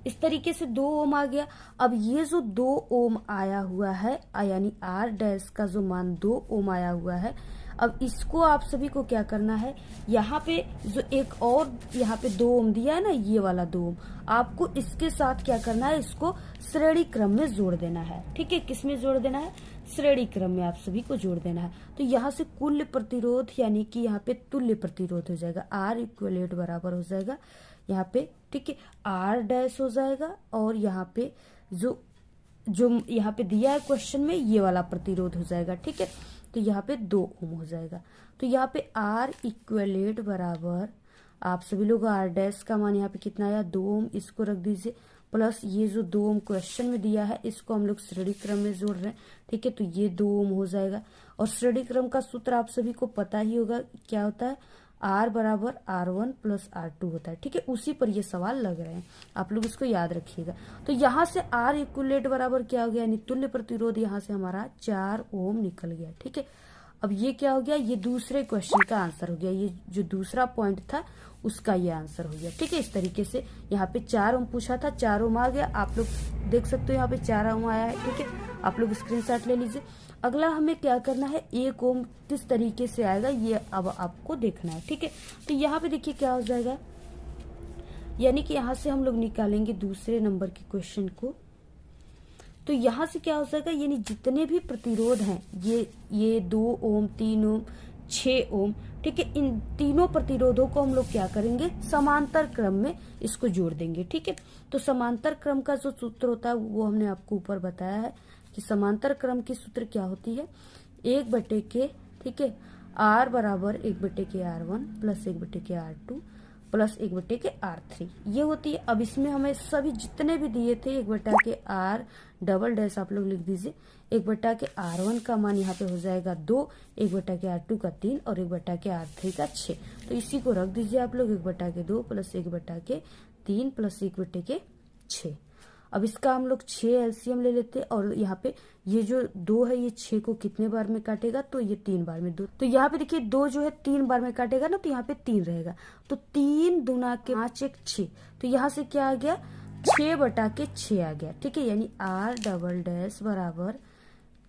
इस तरीके से 2 ओम आ गया। अब ये जो 2 ओम आया हुआ है यानी r डैश का जो मान 2 ओम आया हुआ है, अब इसको आप सभी को क्या करना है, यहाँ पे जो एक और यहाँ पे 2 ओम दिया है ना, ये वाला 2 ओम आपको इसके साथ क्या करना है, इसको श्रेणी क्रम में जोड़ देना है। ठीक है, किस में जोड़ देना है, श्रेणी क्रम में आप सभी को जोड़ देना है। तो यहाँ से कुल प्रतिरोध यानी कि यहाँ पे तुल्य प्रतिरोध हो जाएगा, R इक्वलेट बराबर हो जाएगा यहाँ पे। ठीक है, R डैश हो जाएगा और यहाँ पे जो यहाँ पे दिया है क्वेश्चन में ये वाला प्रतिरोध हो जाएगा। ठीक है, तो यहाँ पे 2 ओम हो जाएगा। तो यहाँ पे R इक्वलेट बराबर आप सभी लोग R डैश का मान यहाँ पे कितना आया, 2 ओम, इसको रख दीजिए प्लस ये जो 2 ओम क्वेश्चन में दिया है इसको हम लोग श्रेणी क्रम में जोड़ रहे हैं। ठीक है, तो ये 2 ओम हो जाएगा और श्रेणी क्रम का सूत्र आप सभी को पता ही होगा क्या होता है, R बराबर R1 प्लस R2 होता है। ठीक है, उसी पर ये सवाल लग रहे हैं, आप लोग इसको याद रखिएगा। तो यहाँ से R इक्वलेट बराबर क्या हो गया, यानी तुल्य प्रतिरोध यहाँ से हमारा 4 ओम निकल गया। ठीक है, अब ये क्या हो गया, ये दूसरे क्वेश्चन का आंसर हो गया, ये जो दूसरा पॉइंट था उसका ये आंसर हो गया। ठीक है, इस तरीके से यहाँ पे 4 ओम पूछा था, 4 ओम आ गया, आप लोग देख सकते हो यहाँ पे 4 ओम आया है। ठीक है, आप लोग स्क्रीनशॉट ले लीजिए। अगला हमें क्या करना है, 1 ओम किस तरीके से आएगा ये अब आपको देखना है। ठीक है, तो यहाँ पे देखिए क्या हो जाएगा, यानी कि यहाँ से हम लोग निकालेंगे दूसरे नंबर के क्वेश्चन को, तो यहाँ से क्या हो जाएगा, यानी जितने भी प्रतिरोध हैं ये 2 ओम, 3 ओम, 6 ओम, ठीक है, इन तीनों प्रतिरोधों को हम लोग क्या करेंगे, समांतर क्रम में इसको जोड़ देंगे। ठीक है, तो समांतर क्रम का जो सूत्र होता है वो हमने आपको ऊपर बताया है कि समांतर क्रम की सूत्र क्या होती है, 1/के, ठीक है, R बराबर 1/के R1 plus 1/के R2 plus 1/के R3 ये होती है। अब इसमें हमें सभी जितने भी दिए थे 1/के R डबल डैश आप लोग लिख दीजिए, 1/के R1 का मान यहाँ पे हो जाएगा 2, 1/के R2 का 3 और 1/के R3 का 6। तो इसी को रख दीजिए आप लोग, 1/के 2 प्लस 1/के 3 प्लस 1/के 6। अब इसका हम लोग 6 एलसीएम ले लेते हैं और यहाँ पे ये जो 2 है ये 6 को कितने बार में काटेगा, तो ये 3 बार में 2, तो यहाँ पे देखिए 2 जो है 3 बार में काटेगा ना, तो यहाँ पे 3 रहेगा, तो 3 दूना के 5 1 6, तो यहाँ से क्या आ गया, 6/के 6 आ गया। ठीक है, यानी R डबल डैश बराबर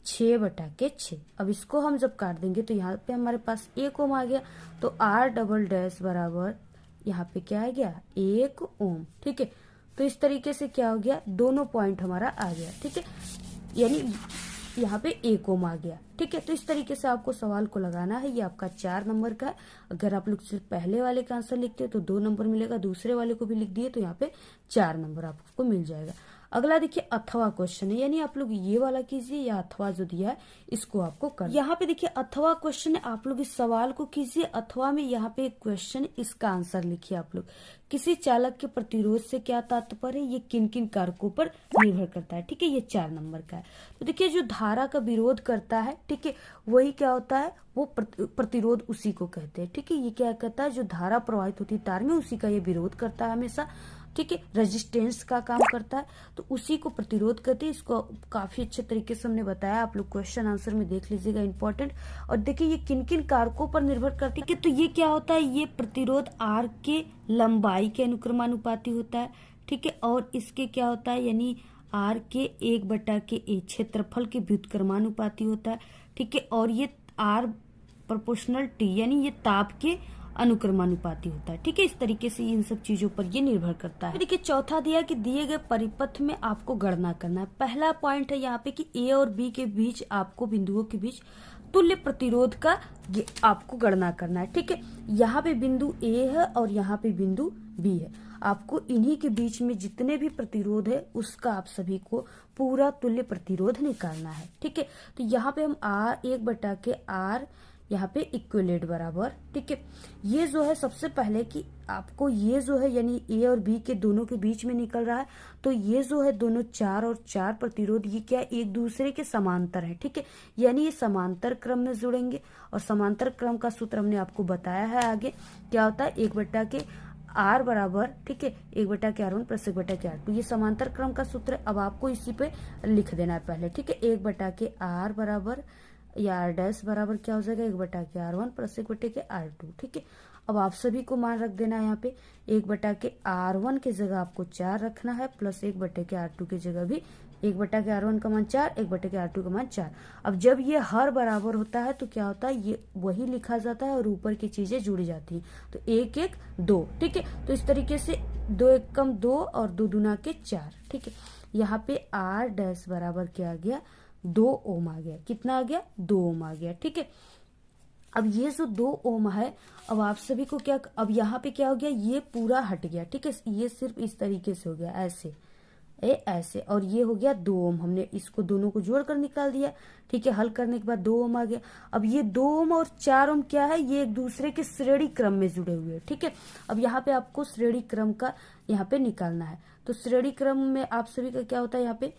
6/के 6। अब इसको हम जब काट देंगे तो यहाँ पे हमारे पास 1 ओम आ गया, तो R डबल डैश बराबर यहाँ पे क्या आ गया, 1 ओम। ठीक है, तो इस तरीके से क्या हो गया, दोनों पॉइंट हमारा आ गया। ठीक है, यानी यहाँ पे 1 ओम आ गया। ठीक है, तो इस तरीके से आपको सवाल को लगाना है। ये आपका 4 नंबर का है। अगर आप लोग सिर्फ पहले वाले का आंसर लिखते हो तो 2 नंबर मिलेगा, दूसरे वाले को भी लिख दिए तो यहाँ पे 4 नंबर आपको मिल जाएगा। अगला देखिए अथवा क्वेश्चन है, यानी आप लोग ये वाला कीजिए या अथवा जो दिया है इसको आपको करना। यहाँ पे देखिए अथवा क्वेश्चन है, आप लोग इस सवाल को कीजिए। अथवा में यहाँ पे एक क्वेश्चन, इसका आंसर लिखिए आप लोग। किसी चालक के प्रतिरोध से क्या तात्पर्य है, ये किन किन कारकों पर निर्भर करता है। ठीक है, ये 4 नंबर का है। तो देखिए जो धारा का विरोध करता है, ठीक है, वही क्या होता है, वो प्रतिरोध उसी को कहते हैं। ठीक है, ये क्या कहता है, जो धारा प्रवाहित होती है तार में उसी का ये विरोध करता है हमेशा। ठीक है, रेजिस्टेंस का काम करता है, तो उसी को प्रतिरोध कहते हैं। इसको काफी अच्छे तरीके से हमने बताया, आप लोग क्वेश्चन आंसर में देख लीजिएगा, इंपॉर्टेंट। और देखिए ये किन किन कारकों पर निर्भर करती है, तो ये क्या होता है, ये प्रतिरोध R के लंबाई के अनुक्रमानुपाती होता है। ठीक है, और इसके क्या होता है, यानी आर के 1/a क्षेत्रफल के व्युत्क्रमानुपाती होता है, ठीक है। और ये आर प्रोपोर्शनल टी यानी ये ताप के अनुक्रमानुपाती होता है, ठीक है। इस तरीके से इन सब चीजों पर ये निर्भर करता है। देखिए चौथा दिया कि दिए गए परिपथ में आपको गणना करना है। पहला पॉइंट है यहाँ पे कि ए और बी के बीच आपको बिंदुओं के बीच तुल्य प्रतिरोध का आपको गणना करना है, ठीक है। यहाँ पे बिंदु ए है और यहाँ पे बिंदु बी है। आपको इन्हीं के बीच में जितने भी प्रतिरोध है उसका आप सभी को पूरा तुल्य प्रतिरोध निकालना है, ठीक है। तो यहाँ पे हम आर 1/r यहाँ पे इक्विलेट बराबर, ठीक है। ये जो है सबसे पहले कि आपको ये जो है यानी ए और बी के दोनों के बीच में निकल रहा है, तो ये जो है दोनों 4 और 4 प्रतिरोध ये क्या एक दूसरे के समांतर है, ठीक है। यानी ये समांतर क्रम में जुड़ेंगे और समांतर क्रम का सूत्र हमने आपको बताया है आगे क्या होता है 1/r बराबर, ठीक है, 1/r1 + 1/r2 ये समांतर क्रम का सूत्र है। अब आपको इसी पे लिख देना है पहले, ठीक है। 1/r बराबर या r डैश बराबर क्या हो जाएगा 1/r1 + 1/r2, ठीक है। अब आप सभी को मान रख देना है यहाँ पे 1/r1 की जगह आपको 4 रखना है प्लस 1/r2 की जगह भी 1/r1 का मान 4, 1/r2 का मान 4। अब जब ये हर बराबर होता है तो क्या होता है ये वही लिखा जाता है और ऊपर की चीजें जुड़ी जाती हैं, तो 1 1 2, ठीक है। तो इस तरीके से 2 1 कम 2 और 2 दूना के 4, ठीक है। यहाँ पे r डैश बराबर क्या आ गया 2 ओम आ गया। कितना आ गया 2 ओम आ गया, ठीक है। अब ये जो 2 ओम है अब आप सभी को क्या अब यहाँ पे क्या हो गया ये पूरा हट गया, ठीक है। ये सिर्फ इस तरीके से हो गया ऐसे ऐसे और ये हो गया 2 ओम। हमने इसको दोनों को जोड़कर निकाल दिया, ठीक है। हल करने के बाद 2 ओम आ गया। अब ये 2 ओम और 4 ओम क्या है ये एक दूसरे के श्रेणी क्रम में जुड़े हुए हैं, ठीक है। अब यहाँ पे आपको श्रेणी क्रम का यहाँ पे निकालना है। तो श्रेणी क्रम में आप सभी का क्या होता है यहाँ पे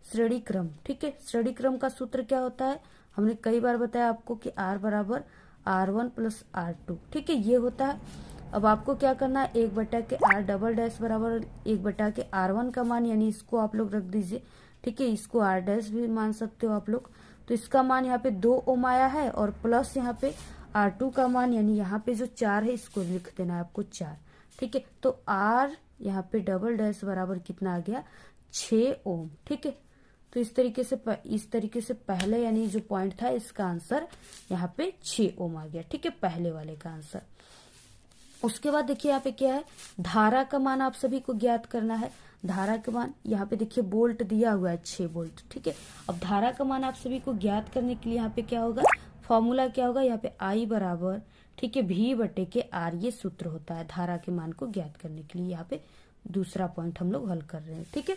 श्रेणी क्रम, ठीक है। श्रेणी क्रम का सूत्र क्या होता है हमने कई बार बताया आपको कि r बराबर r1 + r2, ठीक है, ये होता है। अब आपको क्या करना है 1/r डबल डैश बराबर 1/r1 का मान यानी इसको आप लोग रख दीजिए, ठीक है। इसको r डैश भी मान सकते हो आप लोग। तो इसका मान यहाँ पे 2 ओम आया है और प्लस यहाँ पे r2 का मान यानी यहाँ पे जो 4 है इसको लिख देना है आपको 4, ठीक है। तो r यहाँ पे डबल डैश बराबर कितना आ गया 6 ओम, ठीक है। तो इस तरीके से पहले यानी जो पॉइंट था इसका आंसर यहाँ पे 6 ओम आ गया, ठीक है, पहले वाले का आंसर। उसके बाद देखिए यहाँ पे क्या है धारा का मान आप सभी को ज्ञात करना है। धारा का मान यहाँ पे देखिए वोल्ट दिया हुआ है 6 वोल्ट, ठीक है। अब धारा का मान आप सभी को ज्ञात करने के लिए यहाँ पे क्या होगा फॉर्मूला क्या होगा यहाँ पे I बराबर, ठीक है, V/R ये सूत्र होता है धारा के मान को ज्ञात करने के लिए। यहाँ पे दूसरा पॉइंट हम लोग हल कर रहे हैं, ठीक है।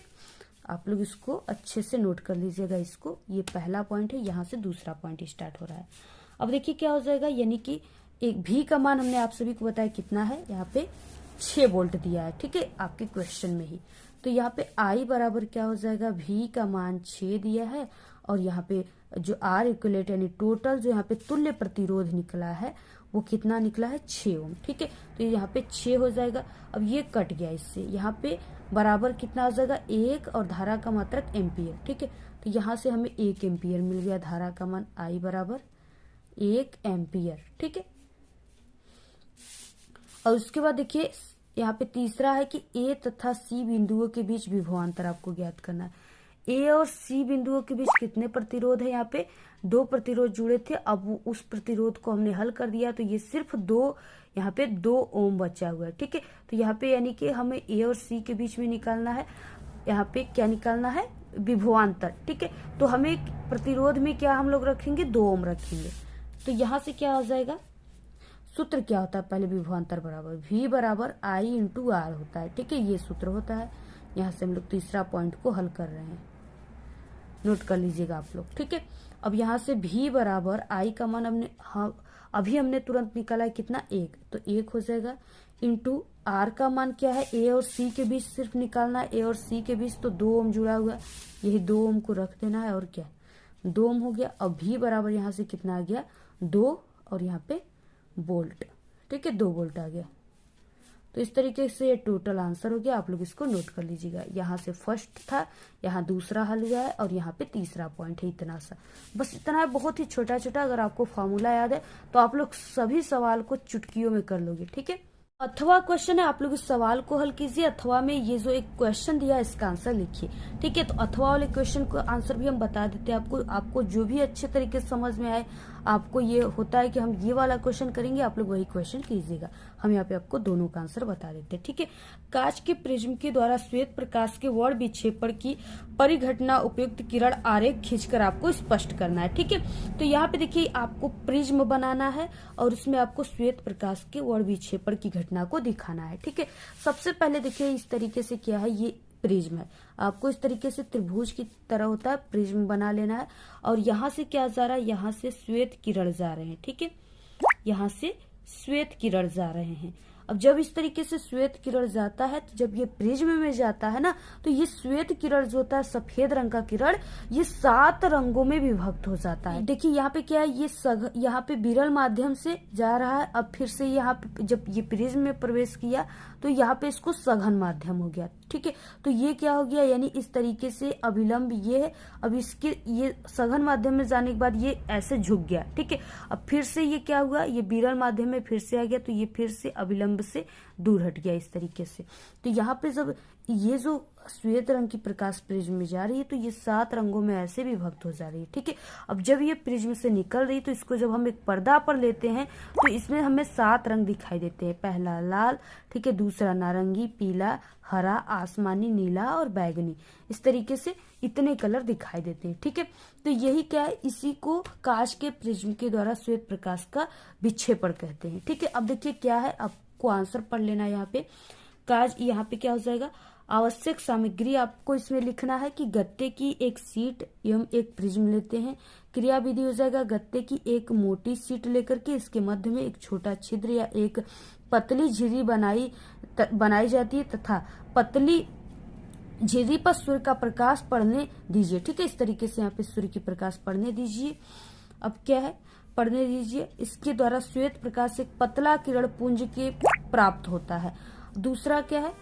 आप लोग इसको अच्छे से नोट कर लीजिएगा इसको, ये पहला पॉइंट है, यहाँ से दूसरा पॉइंट स्टार्ट हो रहा है। अब देखिए क्या हो जाएगा यानी कि एक भी का मान हमने आप सभी को बताया कितना है यहाँ पे 6 वोल्ट दिया है, ठीक है, आपके क्वेश्चन में ही। तो यहाँ पे I बराबर क्या हो जाएगा भी का मान 6 दिया है और यहाँ पे जो R इक्विलेट यानी टोटल जो यहाँ पे तुल्य प्रतिरोध निकला है वो कितना निकला है 6 ओम, ठीक है। तो यहाँ पे 6 हो जाएगा। अब ये कट गया इससे, यहाँ पे बराबर कितना आ जाएगा 1 और धारा का मात्रक एम्पियर, ठीक है। तो यहाँ से हमें 1 एम्पियर मिल गया, धारा का मान I बराबर 1 एम्पियर, ठीक है। और उसके बाद देखिए यहाँ पे तीसरा है कि A तथा C बिंदुओं के बीच विभवांतर आपको ज्ञात करना है। A और C बिंदुओं के बीच कितने प्रतिरोध है यहाँ पे 2 प्रतिरोध जुड़े थे। अब उस प्रतिरोध को हमने हल कर दिया तो ये सिर्फ 2 यहाँ पे 2 ओम बचा हुआ है, ठीक है। तो यहाँ पे यानी कि हमें A और C के बीच में निकालना है, यहाँ पे क्या निकालना है विभवांतर, ठीक है। तो हमें प्रतिरोध में क्या हम लोग रखेंगे 2 ओम रखेंगे। तो यहाँ से क्या हो जाएगा सूत्र क्या होता है पहले विभवांतर बराबर V बराबर I × R होता है, ठीक है, ये सूत्र होता है। यहाँ से हम लोग तीसरा पॉइंट को हल कर रहे हैं, नोट कर लीजिएगा आप लोग, ठीक है। अब यहाँ से V बराबर I का मान अभी हमने तुरंत निकाला है कितना 1, तो 1 हो जाएगा इंटू R का मान क्या है A और C के बीच सिर्फ निकालना है, A और C के बीच तो 2 ओम जुड़ा हुआ है, यही 2 ओम को रख देना है और क्या 2 ओम हो गया। अब V बराबर यहाँ से कितना आ गया 2 और यहाँ पे वोल्ट, ठीक है, 2 वोल्ट आ गया। तो इस तरीके से ये टोटल आंसर हो गया, आप लोग इसको नोट कर लीजिएगा। यहाँ से फर्स्ट था, यहाँ दूसरा हल हुआ है और यहाँ पे तीसरा पॉइंट है, इतना सा बस इतना है, बहुत ही छोटा छोटा। अगर आपको फॉर्मूला याद है तो आप लोग सभी सवाल को चुटकियों में कर लोगे, ठीक है। अथवा क्वेश्चन है, आप लोग इस सवाल को हल कीजिए। अथवा में ये जो एक क्वेश्चन दिया है इसका आंसर लिखिए। ठीक है, तो अथवा वाले क्वेश्चन को आंसर भी हम बता देते हैं आपको जो भी अच्छे तरीके से समझ में आए। आपको ये होता है कि हम ये वाला क्वेश्चन करेंगे, आप लोग वही क्वेश्चन कीजिएगा। हम यहाँ पे आपको दोनों का आंसर बता देते हैं। ठीक है, कांच के प्रिज्म के द्वारा श्वेत प्रकाश के वर्ण विक्षेपण की परिघटना उपयुक्त किरण आरेख खींचकर आपको स्पष्ट करना है। ठीक है, तो यहाँ पे देखिए आपको प्रिज्म बनाना है और उसमें आपको श्वेत प्रकाश के वर्ण विक्षेपण की घटना को दिखाना है। ठीक है, सबसे पहले देखिए इस तरीके से क्या है, ये प्रिज्म है। आपको इस तरीके से त्रिभुज की तरह होता है, प्रिज्म बना लेना है। और यहाँ से क्या जा रहा है, यहाँ से श्वेत किरण जा रहे हैं। ठीक है, यहाँ से श्वेत किरण जा रहे हैं। अब जब इस तरीके से श्वेत किरण जाता है, तो जब ये प्रिज्म में जाता है ना, तो ये श्वेत किरण जो होता है, सफेद रंग का किरण, ये 7 रंगों में विभक्त हो जाता है। देखिए यहाँ पे क्या है, ये यहाँ पे विरल माध्यम से जा रहा है। अब फिर से यहाँ पे जब ये प्रिज्म में प्रवेश किया तो यहाँ पे इसको सघन माध्यम हो गया। ठीक है, तो ये क्या हो गया, यानी इस तरीके से अभिलंब ये है। अब इसके ये सघन माध्यम में जाने के बाद ये ऐसे झुक गया। ठीक है, अब फिर से ये क्या हुआ, ये विरल माध्यम में फिर से आ गया, तो ये फिर से अभिलंब से दूर हट गया इस तरीके से। तो यहाँ पे जब ये जो श्वेत रंग की प्रकाश प्रिज्म में जा रही है, तो ये 7 रंगों में ऐसे विभक्त हो जा रही है। ठीक है, अब जब ये प्रिज्म से निकल रही है, तो इसको जब हम एक पर्दा पर लेते हैं तो इसमें हमें 7 रंग दिखाई देते हैं। पहला लाल, ठीक है, दूसरा नारंगी, पीला, हरा, आसमानी, नीला और बैगनी। इस तरीके से इतने कलर दिखाई देते हैं। ठीक है, तो यही क्या है, इसी को कांच के प्रिज्म के द्वारा श्वेत प्रकाश का विक्षेपण कहते हैं। ठीक है, अब देखिए क्या है, आपको आंसर पढ़ लेना है। यहाँ पे कांच, यहाँ पे क्या हो जाएगा, आवश्यक सामग्री आपको इसमें लिखना है कि गत्ते की एक सीट एवं एक प्रिज्म लेते हैं। क्रिया विधि हो जाएगा, गत्ते की एक मोटी सीट लेकर के इसके मध्य में एक छोटा छिद्र या एक पतली झिर्री बनाई जाती है तथा पतली झिर्री पर सूर्य का प्रकाश पड़ने दीजिए। ठीक है, इस तरीके से यहाँ पे सूर्य की प्रकाश पड़ने दीजिए। अब क्या है, पड़ने दीजिए, इसके द्वारा श्वेत प्रकाश एक पतला किरण पुंज के प्राप्त होता है। दूसरा क्या है,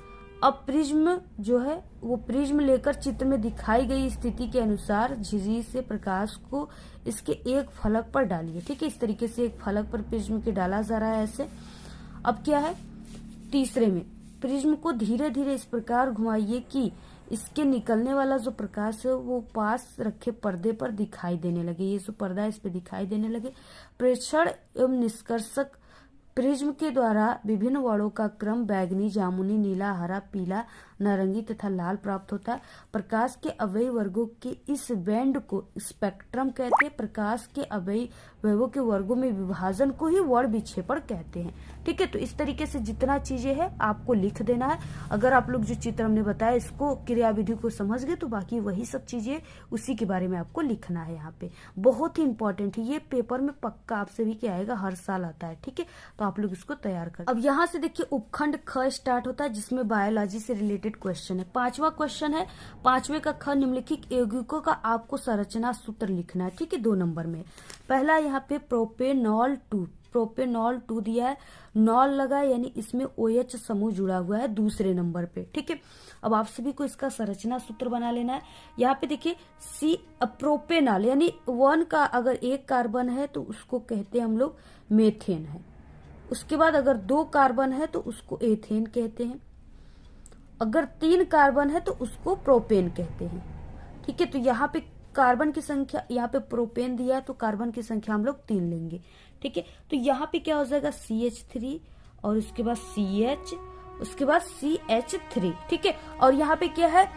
अब प्रिज्म जो है वो प्रिज्म लेकर चित्र में दिखाई गई स्थिति के अनुसार झिर्री से प्रकाश को इसके एक फलक पर डालिए। ठीक है, इस तरीके से एक फलक पर प्रिज्म के डाला जा रहा है ऐसे। अब क्या है, तीसरे में प्रिज्म को धीरे धीरे इस प्रकार घुमाइए कि इसके निकलने वाला जो प्रकाश है वो पास रखे पर्दे पर दिखाई देने लगे। ये जो पर्दा है इस पे दिखाई देने लगे। प्रेक्षण एवं निष्कर्षक प्रिज्म के द्वारा विभिन्न वर्णों का क्रम बैगनी, जामुनी, नीला, हरा, पीला, नारंगी तथा लाल प्राप्त होता है। प्रकाश के अवयव वर्गों के इस बैंड को स्पेक्ट्रम कहते हैं। प्रकाश के अवयवों के वर्गों में विभाजन को ही वर्ण विक्षेपण कहते हैं। ठीक है, तो इस तरीके से जितना चीजें हैं आपको लिख देना है। अगर आप लोग जो चित्र हमने बताया इसको क्रिया विधि को समझ गए तो बाकी वही सब चीजें उसी के बारे में आपको लिखना है। यहाँ पे बहुत ही इंपॉर्टेंट है, ये पेपर में पक्का आपसे भी क्या आएगा, हर साल आता है। ठीक है, तो आप लोग इसको तैयार कर। अब यहाँ से देखिए उपखंड ख स्टार्ट होता है जिसमें बायोलॉजी से रिलेटेड क्वेश्चन है। 5वां क्वेश्चन है, 5वें का ख, निम्नलिखित यौगिकों का आपको संरचना सूत्र लिखना है। ठीक है, 2 नंबर में पहला यहाँ पे प्रोपेनॉल 2 दिया है, नॉल लगा है, यानी इसमें OH समूह जुड़ा हुआ है दूसरे नंबर पे। ठीक है, अब आप सभी को इसका संरचना सूत्र बना लेना है। यहाँ पे देखिए प्रोपेनॉल यानी 1 का अगर 1 कार्बन है तो उसको कहते हैं हम लोग मेथेन है। उसके बाद अगर 2 कार्बन है तो उसको एथेन कहते हैं। अगर 3 कार्बन है तो उसको प्रोपेन कहते हैं। ठीक है, तो यहाँ पे कार्बन की संख्या, यहाँ पे प्रोपेन दिया है तो कार्बन की संख्या हम लोग 3 लेंगे। ठीक है, तो यहाँ पे क्या हो जाएगा CH3 और उसके बाद CH, उसके बाद CH3। ठीक है, और यहाँ पे क्या है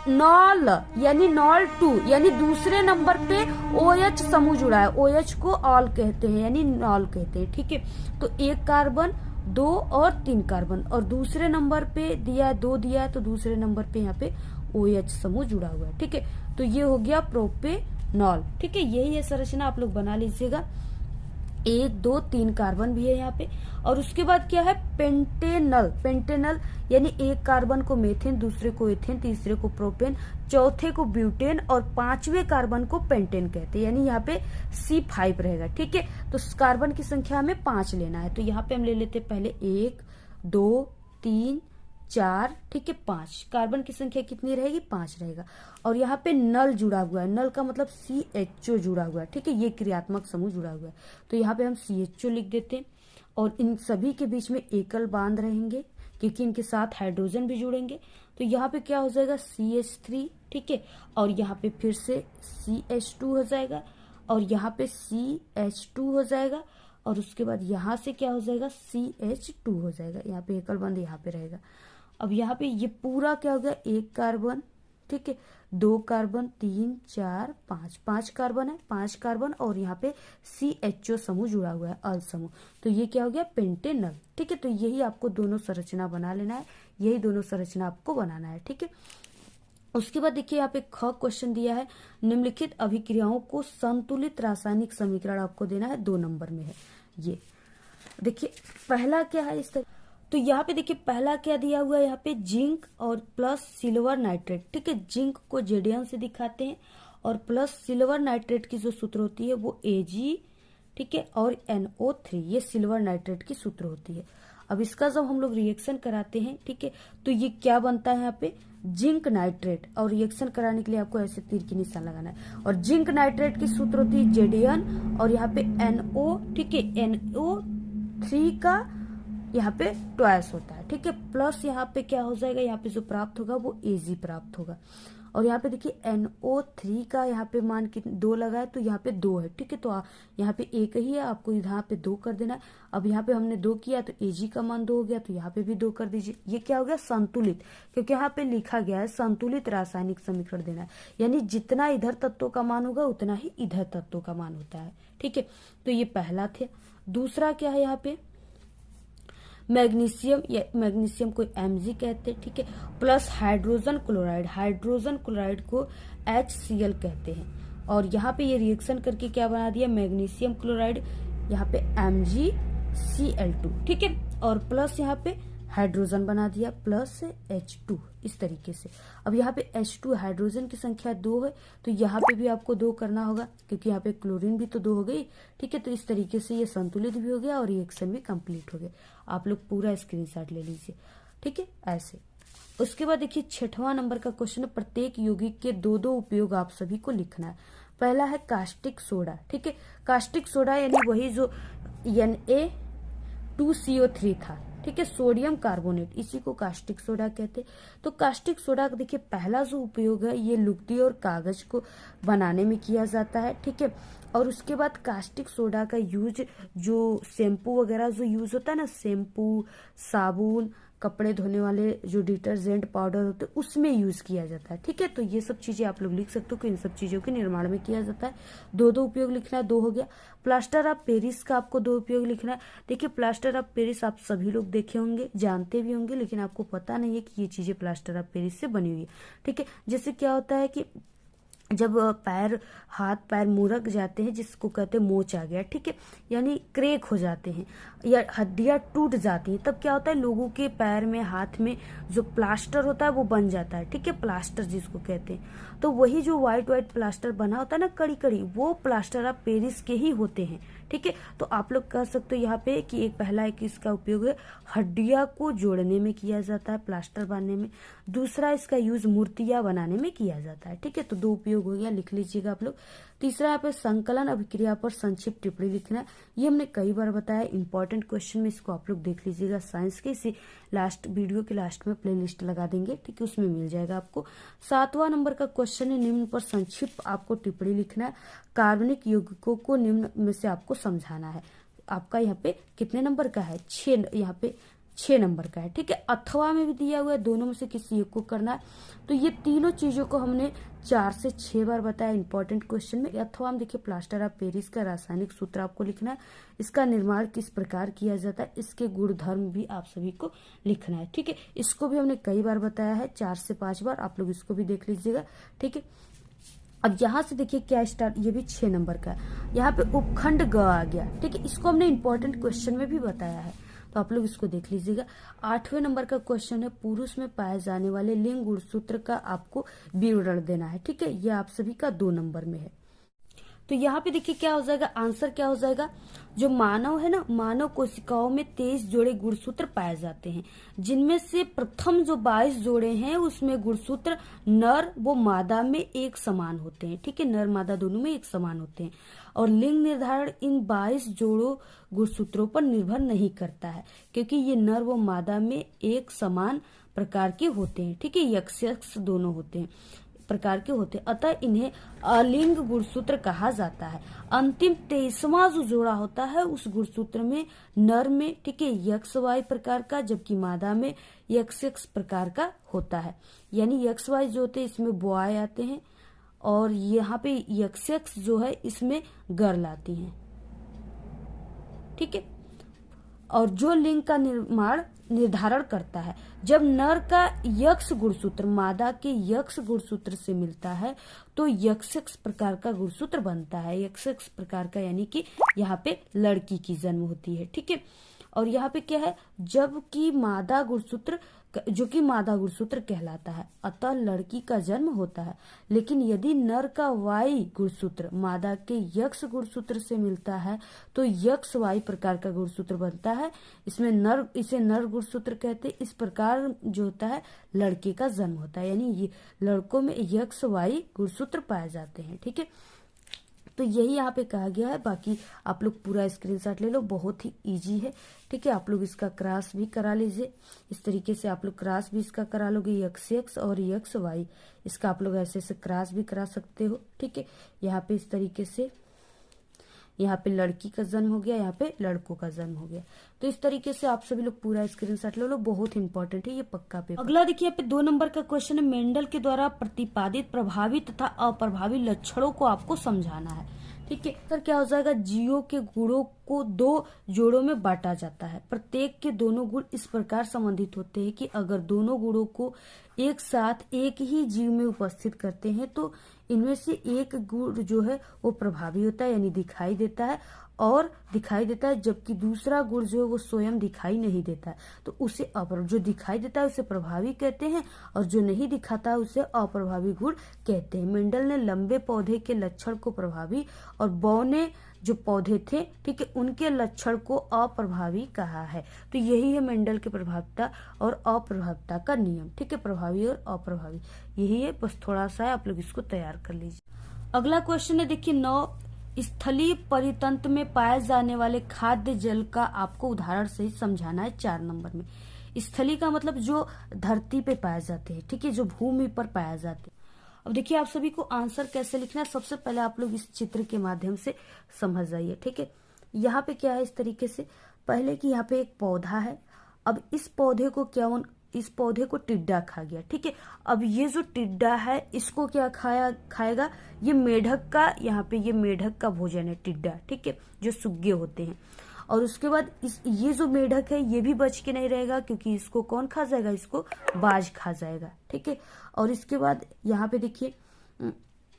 नॉल यानी नॉल 2 यानी दूसरे नंबर पे OH समूह जुड़ा है। OH को ऑल कहते हैं यानी नॉल कहते हैं। ठीक है, तो 1 कार्बन 2 और 3 कार्बन और दूसरे नंबर पे दिया है 2 दिया है तो दूसरे नंबर पे यहाँ पे OH समूह जुड़ा हुआ है। ठीक है, तो ये हो गया प्रोपेनॉल। ठीक है, यही है संरचना, आप लोग बना लीजिएगा। 1 2 3 कार्बन भी है यहाँ पे। और उसके बाद क्या है पेंटेनल यानी 1 कार्बन को मेथेन, दूसरे को एथेन, तीसरे को प्रोपेन, चौथे को ब्यूटेन और 5वें कार्बन को पेंटेन कहते हैं, यानी यहाँ पे C5 रहेगा। ठीक है, तो कार्बन की संख्या हमें 5 लेना है, तो यहाँ पे हम ले लेते पहले 1 2 3 4। ठीक है, 5 कार्बन की संख्या कितनी रहेगी, 5 रहेगा। और यहाँ पे नल जुड़ा हुआ है, नल का मतलब CHO जुड़ा हुआ है। ठीक है, ये क्रियात्मक समूह जुड़ा हुआ है, तो यहाँ पे हम CHO लिख देते हैं। और इन सभी के बीच में एकल बांध रहेंगे क्योंकि इनके साथ हाइड्रोजन भी जुड़ेंगे। तो यहाँ पे क्या हो जाएगा CH3, ठीक है, और यहाँ पे फिर से CH2 हो जाएगा और यहाँ पे CH2 हो जाएगा और उसके बाद यहाँ से क्या हो जाएगा CH2 हो जाएगा। यहाँ पे एकल बंध यहाँ पे रहेगा। अब यहाँ पे ये पूरा क्या हो गया, एक कार्बन, ठीक है, 2 कार्बन, 3 4 5 कार्बन है, 5 कार्बन और यहाँ पे CHO समूह जुड़ा हुआ है, अल समूह। तो ये क्या हो गया पेंटेनल, ठीक है। तो यही आपको दोनों संरचना बना लेना है, यही दोनों संरचना आपको बनाना है, ठीक है। उसके बाद देखिए यहाँ पे ख क्वेश्चन दिया है, निम्नलिखित अभिक्रियाओं को संतुलित रासायनिक समीकरण आपको देना है, 2 नंबर में है। ये देखिए पहला क्या है इस तरह, तो यहाँ पे देखिए पहला क्या दिया हुआ है, यहाँ पे जिंक और प्लस सिल्वर नाइट्रेट, ठीक है। जिंक को जेडियन से दिखाते हैं और प्लस सिल्वर नाइट्रेट की जो सूत्र होती है वो Ag, ठीक है, और NO3, ये सिल्वर नाइट्रेट की सूत्र होती है। अब इसका जब हम लोग रिएक्शन कराते हैं, ठीक है, तो ये क्या बनता है यहाँ पे जिंक नाइट्रेट, और रिएक्शन कराने के लिए आपको ऐसे तीर की निशान लगाना है। और जिंक नाइट्रेट की सूत्र होती है जेडियन और यहाँ पे NO, ठीक है, NO3 का यहाँ पे ट्वाइस होता है, ठीक है, प्लस यहाँ पे क्या हो जाएगा, यहाँ पे जो प्राप्त होगा वो Ag प्राप्त होगा। और यहाँ पे देखिए NO3 का यहाँ पे मान कि 2 लगा है तो यहाँ पे 2 है, ठीक है, तो यहाँ पे 1 ही है, आपको यहाँ पे 2 कर देना है। अब यहाँ पे हमने 2 किया तो Ag का मान 2 हो गया, तो यहाँ पे भी 2 कर दीजिए। ये क्या हो गया संतुलित, क्योंकि यहाँ पे लिखा गया है संतुलित रासायनिक समीकरण देना है, यानी जितना इधर तत्वों का मान होगा उतना ही इधर तत्वों का मान होता है, ठीक है। तो ये पहला थे। दूसरा क्या है यहाँ पे मैग्नीशियम, या मैग्नीशियम को Mg कहते हैं, ठीक है, plus hydrogen chloride, hydrogen chloride को HCl कहते हैं। और यहाँ पे ये रिएक्शन करके क्या बना दिया मैग्नीशियम क्लोराइड, यहाँ पे MgCl2, ठीक है, और प्लस यहाँ पे हाइड्रोजन बना दिया प्लस H2, इस तरीके से। अब यहाँ पे H2 हाइड्रोजन की संख्या 2 है तो यहाँ पे भी आपको 2 करना होगा, क्योंकि यहाँ पे क्लोरीन भी तो 2 हो गई, ठीक है। तो इस तरीके से ये संतुलित भी हो गया और रिएक्शन भी कंप्लीट हो गया। आप लोग पूरा स्क्रीनशॉट ले लीजिए, ठीक है, ऐसे। उसके बाद देखिए 6वां नंबर का क्वेश्चन है, प्रत्येक यौगिक के 2-2 उपयोग आप सभी को लिखना है। पहला है कास्टिक सोडा, ठीक है, कास्टिक सोडा यानी वही जो Na2CO3 था, ठीक है, सोडियम कार्बोनेट, इसी को कास्टिक सोडा कहते हैं। तो कास्टिक सोडा का देखिए पहला जो उपयोग है ये लुगदी और कागज को बनाने में किया जाता है, ठीक है। और उसके बाद कास्टिक सोडा का यूज जो शैम्पू वगैरह जो यूज होता है ना, शैम्पू, साबुन, कपड़े धोने वाले जो डिटर्जेंट पाउडर होते हैं उसमें यूज किया जाता है, ठीक है। तो ये सब चीजें आप लोग लिख सकते हो कि इन सब चीजों के निर्माण में किया जाता है। 2-2 उपयोग लिखना है, 2 हो गया। प्लास्टर ऑफ पेरिस का आपको 2 उपयोग लिखना है। देखिए प्लास्टर ऑफ पेरिस आप सभी लोग देखे होंगे, जानते भी होंगे, लेकिन आपको पता नहीं है कि ये चीजें प्लास्टर ऑफ पेरिस से बनी हुई है, ठीक है। जैसे क्या होता है कि जब पैर, हाथ पैर मुरक जाते हैं, जिसको कहते हैं मोच आ गया, ठीक है, यानी क्रैक हो जाते हैं या हड्डियां टूट जाती हैं, तब क्या होता है लोगों के पैर में, हाथ में जो प्लास्टर होता है वो बन जाता है, ठीक है, प्लास्टर जिसको कहते हैं। तो वही जो व्हाइट व्हाइट प्लास्टर बना होता है ना, कड़ी कड़ी, वो प्लास्टर ऑफ पेरिस के ही होते हैं, ठीक है। तो आप लोग कह सकते हो यहाँ पे कि एक पहला है कि इसका उपयोग है हड्डियां को जोड़ने में किया जाता है, प्लास्टर बांधने में। दूसरा इसका यूज मूर्तियां बनाने में किया जाता है, ठीक है। तो 2 उपयोग हो गया, लिख लीजिएगा आप लोग। तीसरा यहाँ पे संकलन अभिक्रिया पर संक्षिप्त टिप्पणी लिखना है। ये हमने कई बार बताया, इंपॉर्टेंट क्वेश्चन में, इसको आप लोग देख लीजिएगा साइंस के। इसी लास्ट वीडियो के लास्ट में प्लेलिस्ट लगा देंगे, ठीक है, उसमें मिल जाएगा आपको। 7वां नंबर का क्वेश्चन है, निम्न पर संक्षिप्त आपको टिप्पणी लिखना है। कार्बनिक यौगिकों को निम्न में से आपको समझाना है। आपका यहाँ पे कितने नंबर का है, 6, यहाँ पे 6 नंबर का है, ठीक है। अथवा में भी दिया हुआ है, दोनों में से किसी एक को करना है। तो ये तीनों चीजों को हमने 4 से 6 बार बताया इंपॉर्टेंट क्वेश्चन में। अथवा में देखिए प्लास्टर ऑफ पेरिस का रासायनिक सूत्र आपको लिखना है, इसका निर्माण किस प्रकार किया जाता है, इसके गुणधर्म भी आप सभी को लिखना है, ठीक है। इसको भी हमने कई बार बताया है, 4 से 5 बार, आप लोग इसको भी देख लीजिएगा, ठीक है। अब यहाँ से देखिए क्या स्टार्ट, ये भी 6 नंबर का है। यहाँ पे उपखंड ग आ गया, ठीक है, इसको हमने इंपॉर्टेंट क्वेश्चन में भी बताया है, तो आप लोग इसको देख लीजिएगा। 8वें नंबर का क्वेश्चन है, पुरुष में पाए जाने वाले लिंग गुणसूत्र का आपको विवरण देना है, ठीक है। ये आप सभी का 2 नंबर में है। तो यहाँ पे देखिए क्या हो जाएगा, आंसर क्या हो जाएगा, जो मानव है ना, मानव कोशिकाओं में 23 जोड़े गुणसूत्र पाए जाते हैं, जिनमें से प्रथम जो 22 जोड़े हैं उसमें गुणसूत्र नर व मादा में एक समान होते हैं। ठीक है, नर मादा दोनों में एक समान होते हैं। और लिंग निर्धारण इन 22 जोड़ों गुणसूत्रों पर निर्भर नहीं करता है, क्योंकि ये नर व मादा में एक समान प्रकार के होते हैं। ठीक है, यक्ष दोनों होते हैं, प्रकार के होते हैं, अतः इन्हें अलिंग गुणसूत्र कहा जाता है। अंतिम 23वां जो जोड़ा होता है उस गुणसूत्र में नर में, ठीक है, यक्ष वाई प्रकार का, जबकि मादा में यक्ष प्रकार का होता है। यानी यक्ष वाई जो होते हैं इसमें बॉय आते हैं, और यहाँ पे यक्ष जो है इसमें गर्ल आती हैं। ठीक है, और जो लिंग का निर्धारण करता है, जब नर का यक्ष गुणसूत्र मादा के यक्ष गुणसूत्र से मिलता है तो यक्ष प्रकार का गुणसूत्र बनता है। यक्ष प्रकार का यानी कि यहाँ पे लड़की की जन्म होती है। ठीक है, और यहाँ पे क्या है, जबकि मादा गुणसूत्र जो कि मादा गुणसूत्र कहलाता है, अतः लड़की का जन्म होता है। लेकिन यदि नर का वाई गुणसूत्र मादा के यक्ष गुणसूत्र से मिलता है तो यक्ष वाई प्रकार का गुणसूत्र बनता है। इसे नर गुणसूत्र कहते हैं। इस प्रकार जो होता है लड़के का जन्म होता है, यानी ये लड़कों में यक्ष वाई गुणसूत्र पाए जाते हैं। ठीक है, तो यही यहाँ पे कहा गया है। बाकी आप लोग पूरा स्क्रीनशॉट ले लो, बहुत ही इजी है। ठीक है, आप लोग इसका क्रॉस भी करा लीजिए। इस तरीके से आप लोग क्रॉस भी इसका करा लोगे, यक्ष और यक्ष वाई, इसका आप लोग ऐसे ऐसे क्रॉस भी करा सकते हो। ठीक है, यहाँ पे इस तरीके से यहाँ पे लड़की का जन्म हो गया, यहाँ पे लड़कों का जन्म हो गया। तो इस तरीके से आप सभी लोग पूरा स्क्रीनशॉट ले लो, बहुत इंपॉर्टेंट है ये, पक्का पेपर। अगला देखिए, यहाँ पे 2 नंबर का क्वेश्चन है, मेंडल के द्वारा प्रतिपादित प्रभावी तथा अप्रभावी लक्षणों को आपको समझाना है। ठीक है, सर क्या हो जाएगा, जीवों के गुणों को 2 जोड़ों में बांटा जाता है। प्रत्येक के दोनों गुण इस प्रकार संबंधित होते हैं कि अगर दोनों गुणों को एक साथ एक ही जीव में उपस्थित करते हैं तो इनमें से एक गुण जो है वो प्रभावी होता है, यानी दिखाई देता है, जबकि दूसरा गुण जो है वो स्वयं दिखाई नहीं देता है, तो उसे जो दिखाई देता है उसे प्रभावी कहते हैं, और जो नहीं दिखाता है उसे अप्रभावी गुण कहते हैं। मेंडल ने लंबे पौधे के लक्षण को प्रभावी और बौने जो पौधे थे, ठीक है, उनके लक्षण को अप्रभावी कहा है। तो यही है मेंडल के प्रभाविता और अप्रभाविता का नियम। ठीक है, प्रभावी और अप्रभावी यही है, बस थोड़ा सा है, आप लोग इसको तैयार कर लीजिए। अगला क्वेश्चन है, देखिए 9, स्थलीय परितंत्र में पाए जाने वाले खाद्य जल का आपको उदाहरण सहित समझाना है 4 नंबर में। स्थलीय का मतलब जो धरती पे पाए जाते हैं, ठीक है, जो भूमि पर पाए जाते हैं। अब देखिए आप सभी को आंसर कैसे लिखना है, सबसे पहले आप लोग इस चित्र के माध्यम से समझ जाइए। ठीक है, यहाँ पे क्या है, इस तरीके से पहले कि यहाँ पे एक पौधा है। अब इस पौधे को टिड्डा खा गया। ठीक है, अब ये जो टिड्डा है इसको क्या खाएगा, ये मेढक का, यहाँ पे ये मेढक का भोजन है टिड्डा। ठीक है, जो सुग्गे होते हैं। और उसके बाद ये जो मेढक है ये भी बच के नहीं रहेगा, क्योंकि इसको कौन खा जाएगा, इसको बाज खा जाएगा। ठीक है, और इसके बाद यहाँ पे देखिए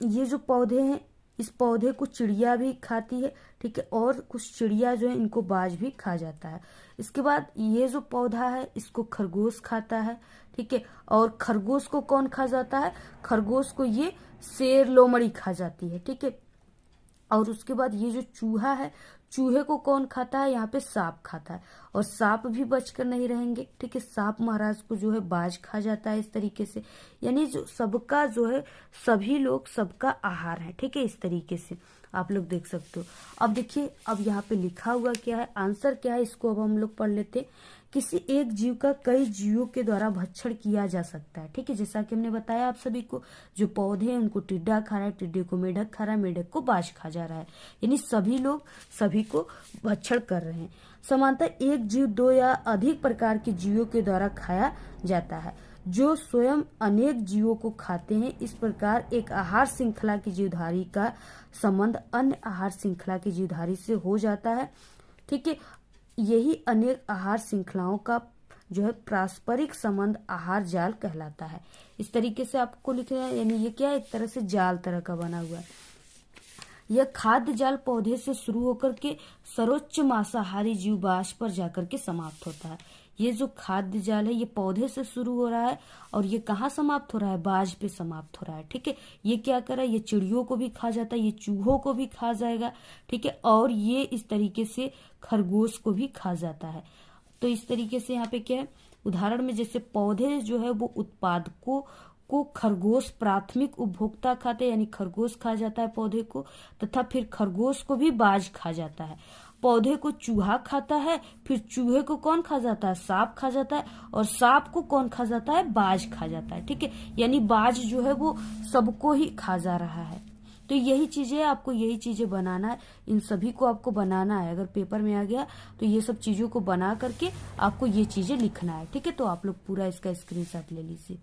ये जो पौधे हैं, इस पौधे को चिड़िया भी खाती है। ठीक है, और कुछ चिड़िया जो है इनको बाज भी खा जाता है। इसके बाद ये जो पौधा है इसको खरगोश खाता है। ठीक है, और खरगोश को कौन खा जाता है, खरगोश को ये शेर लोमड़ी खा जाती है। ठीक है, और उसके बाद ये जो चूहा है, चूहे को कौन खाता है, यहाँ पे सांप खाता है, और सांप भी बचकर नहीं रहेंगे। ठीक है, सांप महाराज को जो है बाज खा जाता है। इस तरीके से यानी जो सबका जो है सभी लोग सबका आहार है। ठीक है, इस तरीके से आप लोग देख सकते हो। अब देखिए, अब यहाँ पे लिखा हुआ क्या है, आंसर क्या है, इसको अब हम लोग पढ़ लेते। किसी एक जीव का कई जीवों के द्वारा भक्षण किया जा सकता है। ठीक है, जैसा कि हमने बताया आप सभी को, जो पौधे हैं उनको टिड्डा खा रहा है, टिड्डे को मेढक खा रहा है, मेढक को बाज खा जा रहा है, यानी सभी लोग सभी को भक्षण कर रहे हैं। समानतः एक जीव 2 या अधिक प्रकार के जीवों के द्वारा खाया जाता है, जो स्वयं अनेक जीवों को खाते हैं। इस प्रकार एक आहार श्रृंखला की जीवधारी का संबंध अन्य आहार श्रृंखला की जीवधारी से हो जाता है। ठीक है, यही अनेक आहार श्रृंखलाओं का जो है पारस्परिक संबंध आहार जाल कहलाता है। इस तरीके से आपको लिखना है, यानी ये क्या है, एक तरह से जाल तरह का बना हुआ है। यह खाद्य जाल पौधे से शुरू होकर के सर्वोच्च मांसाहारी जीववाश पर जाकर के समाप्त होता है। ये जो खाद्य जाल है ये पौधे से शुरू हो रहा है और ये कहाँ समाप्त हो रहा है, बाज पे समाप्त हो रहा है। ठीक है, ये क्या कर रहा है, ये चिड़ियों को भी खा जाता है, ये चूहों को भी खा जाएगा। ठीक है, और ये इस तरीके से खरगोश को भी खा जाता है। तो इस तरीके से यहाँ पे क्या है, उदाहरण में जैसे पौधे जो है वो उत्पादकों को खरगोश प्राथमिक उपभोक्ता खाते हैं, यानी खरगोश खा जाता है पौधे को, तथा फिर खरगोश को भी बाज खा जाता है। पौधे को चूहा खाता है, फिर चूहे को कौन खा जाता है, सांप खा जाता है, और सांप को कौन खा जाता है, बाज खा जाता है। ठीक है, यानी बाज जो है वो सबको ही खा जा रहा है। तो यही चीजें, आपको यही चीजें बनाना है, इन सभी को आपको बनाना है। अगर पेपर में आ गया तो ये सब चीजों को बना करके आपको ये चीजें लिखना है। ठीक है, तो आप लोग पूरा इसका स्क्रीनशॉट ले लीजिए।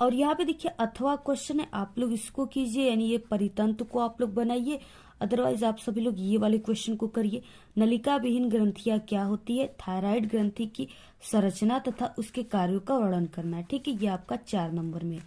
और यहाँ पे देखिए अथवा क्वेश्चन है, आप लोग इसको कीजिए, यानी ये परितंत्र को आप लोग बनाइए। अदरवाइज आप सभी लोग ये वाले क्वेश्चन को करिए। नलिका विहीन ग्रंथियां क्या होती है, थायराइड ग्रंथि की संरचना तथा उसके कार्यों का वर्णन करना है। ठीक है, ये आपका 4 नंबर में।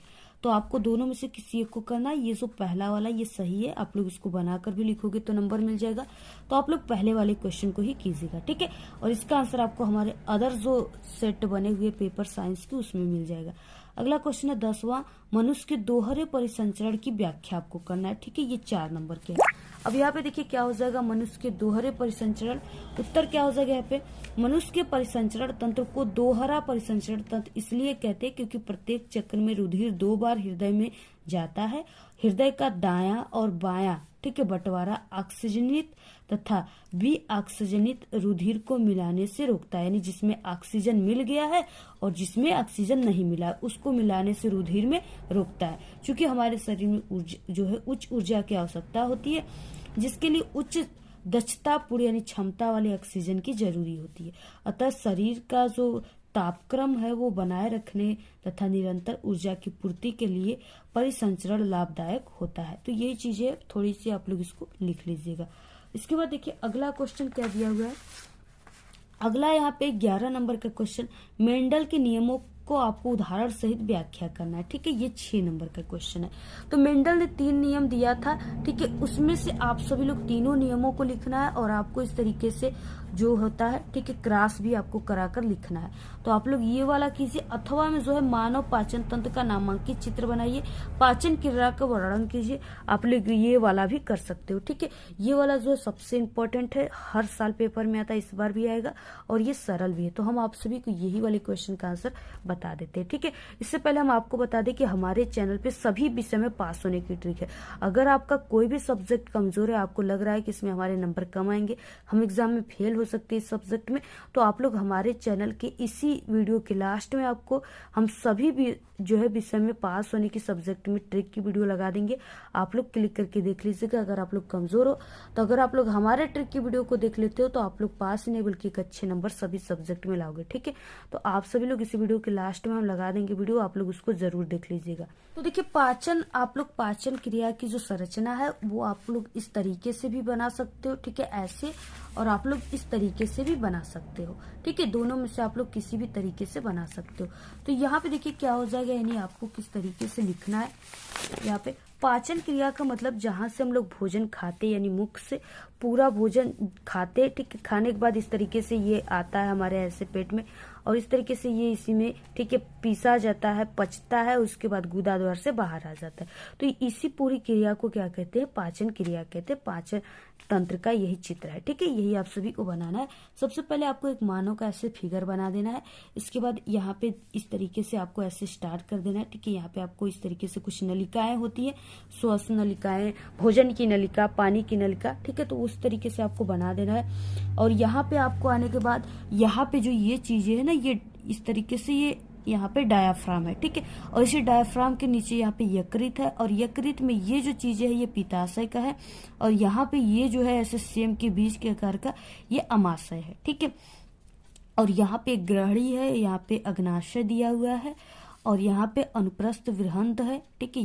तो आपको दोनों में से किसी एक को करना है। ये जो पहला वाला ये सही है, आप लोग इसको बनाकर भी लिखोगे तो नंबर मिल जाएगा। तो आप लोग पहले वाले क्वेश्चन को ही कीजिएगा। ठीक है, और इसका आंसर आपको हमारे अदर जो सेट बने हुए पेपर साइंस के उसमें मिल जाएगा। अगला क्वेश्चन है 10वां, मनुष्य के दोहरे परिसंचरण की व्याख्या आपको करना है। ठीक है, ये 4 नंबर के है। अब यहाँ पे देखिए क्या हो जाएगा, मनुष्य के दोहरे परिसंचरण, उत्तर क्या हो जाएगा यहाँ पे, मनुष्य के परिसंचरण तंत्र को दोहरा परिसंचरण तंत्र इसलिए कहते हैं क्योंकि प्रत्येक चक्र में रुधिर 2 बार हृदय में जाता है। हृदय का दायां और बायां, ठीक है, बंटवारा ऑक्सीजनित तथा विऑक्सीजनित रुधिर को मिलाने से रोकता है, यानी जिसमें ऑक्सीजन मिल गया है और जिसमें ऑक्सीजन नहीं मिला उसको मिलाने से रुधिर में रोकता है। क्योंकि हमारे शरीर में जो है उच्च ऊर्जा की आवश्यकता होती है, जिसके लिए उच्च दक्षता पूरी यानी क्षमता वाले ऑक्सीजन की जरूरी होती है। अतः शरीर का जो तापक्रम है वो बनाए रखने तथा निरंतर ऊर्जा की पूर्ति के लिए परिसंचरण लाभदायक होता है। तो यही चीजें थोड़ी सी आप लोग इसको लिख लीजिएगा। इसके बाद देखिए अगला क्वेश्चन क्या दिया हुआ है। अगला यहाँ पे 11 नंबर का क्वेश्चन, मेंडल के नियमों को आपको उदाहरण सहित व्याख्या करना है। ठीक है, ये 6 नंबर का क्वेश्चन है। तो मेंडल ने 3 नियम दिया था। ठीक है, उसमें से आप सभी लोग तीनों नियमों को लिखना है और आपको इस तरीके से जो होता है, ठीक है, क्रॉस भी आपको कराकर लिखना है। तो आप लोग ये वाला कीजिए। अथवा में जो है मानव पाचन तंत्र का नामांकित चित्र बनाइए, पाचन क्रिया का वर्णन कीजिए। आप लोग ये वाला भी कर सकते हो। ठीक है, ये वाला जो है सबसे इम्पोर्टेंट है, हर साल पेपर में आता है, इस बार भी आएगा और ये सरल भी है। तो हम आप सभी को यही वाले क्वेश्चन का आंसर बता देते हैं। ठीक है, इससे पहले हम आपको बता दें कि हमारे चैनल पे सभी विषय में पास होने की ट्रिक है। अगर आपका कोई भी सब्जेक्ट कमजोर है, आपको लग रहा है कि इसमें हमारे नंबर कम आएंगे, हम एग्जाम में फेल हो सकते हैं इस सब्जेक्ट में, तो आप लोग हमारे चैनल के इसी वीडियो के लास्ट में आपको हम सभी भी जो है विषय में पास होने की सब्जेक्ट में ट्रिक की वीडियो लगा देंगे। आप लोग क्लिक करके देख लीजिएगा। अगर आप लोग कमजोर हो तो अगर आप लोग हमारे ट्रिक की वीडियो को देख लेते हो तो आप लोग पास ही नहीं बल्कि एक अच्छे नंबर सभी सब्जेक्ट में लाओगे। ठीक है, तो आप सभी लोग इसी वीडियो के लास्ट में हम लगा देंगे वीडियो, आप लोग उसको जरूर देख लीजिएगा। तो देखिए पाचन, आप लोग पाचन क्रिया की जो संरचना है वो आप लोग इस तरीके से भी बना सकते हो। ठीक है, ऐसे, और आप लोग इस तरीके से भी बना सकते हो। ठीक है, दोनों में से आप लोग किसी भी तरीके से बना सकते हो। तो यहाँ पे देखिए क्या हो जाएगा, यानी आपको किस तरीके से लिखना है। यहाँ पे पाचन क्रिया का मतलब जहां से हम लोग भोजन खाते, यानी मुख से पूरा भोजन खाते। ठीक है, खाने के बाद इस तरीके से ये आता है हमारे ऐसे पेट में और इस तरीके से ये इसी में, ठीक है, पीसा जाता है, पचता है, उसके बाद गुदा द्वार से बाहर आ जाता है। तो इसी पूरी क्रिया को क्या कहते हैं, पाचन क्रिया कहते हैं। पाचन तंत्र का यही चित्र है। ठीक है, यही आप सभी को बनाना है। सबसे पहले आपको एक मानव का ऐसे फिगर बना देना है। इसके बाद यहाँ पे इस तरीके से आपको ऐसे स्टार्ट कर देना है। ठीक है, यहाँ पे आपको इस तरीके से कुछ नलिकाएं होती है, श्वसन नलिकाएं, भोजन की नलिका, पानी की नलिका। ठीक है, तो उस तरीके से आपको बना देना है। और यहाँ पे आपको आने के बाद यहाँ पे जो ये चीजें है ना, ये इस तरीके से ये यहाँ पे डायाफ्राम है। ठीक है, और इसी डायाफ्राम के नीचे यहाँ पे यकृत है और यकृत में ये जो चीजें है ये पित्ताशय का है और यहाँ पे ये जो है ऐसे सेम के बीज के आकार का ये अमाशय है। ठीक है, और यहाँ पे ग्रहणी है, यहाँ पे अग्नाशय दिया हुआ है और यहाँ पे अनुप्रस्थ बृहंत है। ठीक है,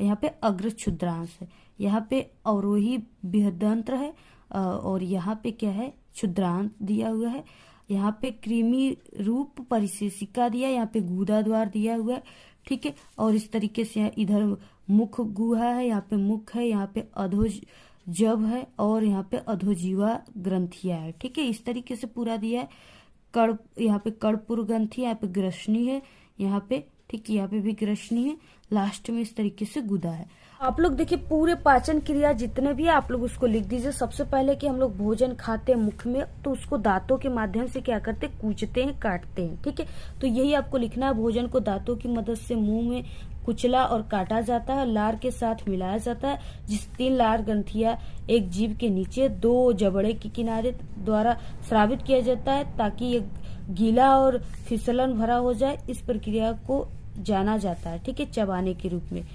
यहाँ पे अग्र क्षुद्रांश है, यहाँ पे अवरोही बृहदंत्र है और यहाँ पे क्या है, क्षुद्रांत दिया हुआ है। यहाँ पे कृमि रूप परिशेषिका दिया, यहाँ पे गुदा द्वार दिया हुआ है। ठीक है, और इस तरीके से इधर मुख गुहा है, यहाँ पे मुख है, यहाँ पे अधोजव है और यहाँ पे अधोजीवा ग्रंथिया है। ठीक है, इस तरीके से पूरा दिया है। यहाँ पे कर्णपुर ग्रंथि, यहाँ पे ग्रसनी है, यहाँ पे ठीक, यहाँ पे भी ग्रसनी है, लास्ट में इस तरीके से गुदा है। आप लोग देखिए पूरे पाचन क्रिया जितने भी है आप लोग उसको लिख दीजिए। सबसे पहले कि हम लोग भोजन खाते हैं मुख में, तो उसको दांतों के माध्यम से क्या करते हैं, कूचते हैं, काटते हैं। ठीक है, तो यही आपको लिखना है। भोजन को दांतों की मदद से मुंह में कुचला और काटा जाता है, लार के साथ मिलाया जाता है, जिस 3 लार ग्रंथियां एक जीभ के नीचे 2 जबड़े के किनारे द्वारा स्रावित किया जाता है ताकि ये गीला और फिसलन भरा हो जाए। इस प्रक्रिया को जाना जाता है, ठीक है, चबाने के रूप में।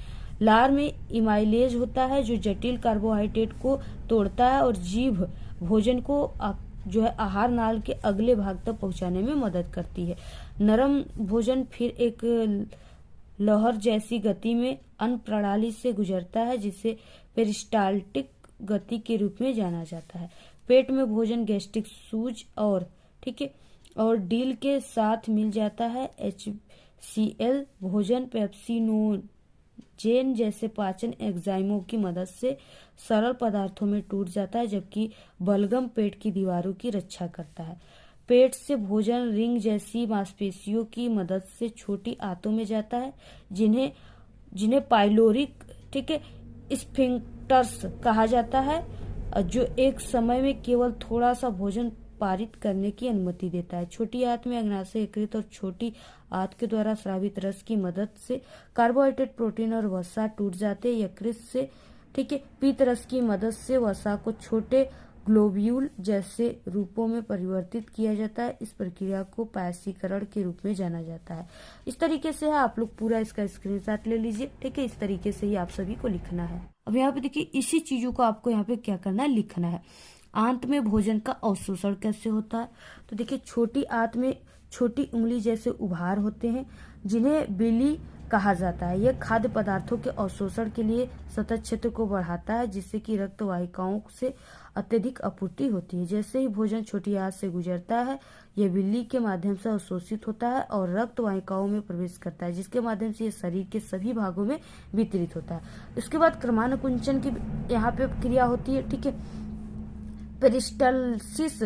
लार में इमाइलेज होता है जो जटिल कार्बोहाइड्रेट को तोड़ता है और जीभ भोजन को जो है आहार नाल के अगले भाग तक पहुंचाने में मदद करती है। नरम भोजन फिर एक लहर जैसी गति में अन्न प्रणाली से गुजरता है जिसे पेरिस्टाल्टिक गति के रूप में जाना जाता है। पेट में भोजन गैस्ट्रिक सूज और ठीक है और डील के साथ मिल जाता है। HCl भोजन पेप्सिनोजेन जैसे पाचन एंजाइमों की मदद से सरल पदार्थों में टूट जाता है, जबकि बलगम पेट की दीवारों की रक्षा करता है। पेट से भोजन रिंग जैसी मांसपेशियों की मदद से छोटी आंतों में जाता है, जिन्हें पाइलोरिक ठीक है स्फिंक्टर्स कहा जाता है, जो एक समय में केवल थोड़ा सा भोजन पारित करने की अनुमति देता है। छोटी आंत में अग्नाशय यकृत और छोटी आंत के द्वारा स्रावित रस की मदद से कार्बोहाइड्रेट, प्रोटीन और वसा टूट जाते हैं। यकृत से ठीक है पीत रस की मदद से वसा को छोटे ग्लोब्यूल जैसे रूपों में परिवर्तित किया जाता है। इस प्रक्रिया को पायसीकरण के रूप में जाना जाता है। इस तरीके से है, आप लोग पूरा इसका स्क्रीनशॉट ले लीजिए। ठीक है, इस तरीके से ही आप सभी को लिखना है। अब यहाँ पे देखिए इसी चीजों को आपको यहाँ पे क्या करना है, लिखना है। आंत में भोजन का अवशोषण कैसे होता है, तो देखिए छोटी आंत में छोटी उंगली जैसे उभार होते हैं जिन्हें बिली कहा जाता है। यह खाद्य पदार्थों के अवशोषण के लिए सतह क्षेत्र को बढ़ाता है, जिससे कि रक्त वाहिकाओं से अत्यधिक आपूर्ति होती है। जैसे ही भोजन छोटी आंत से गुजरता है, यह बिल्ली के माध्यम से अवशोषित होता है और रक्त वाहिकाओं में प्रवेश करता है, जिसके माध्यम से यह शरीर के सभी भागों में वितरित होता है। इसके बाद क्रमानुकुंचन की यहाँ पे क्रिया होती है। ठीक है, पेरिस्टाल्सिस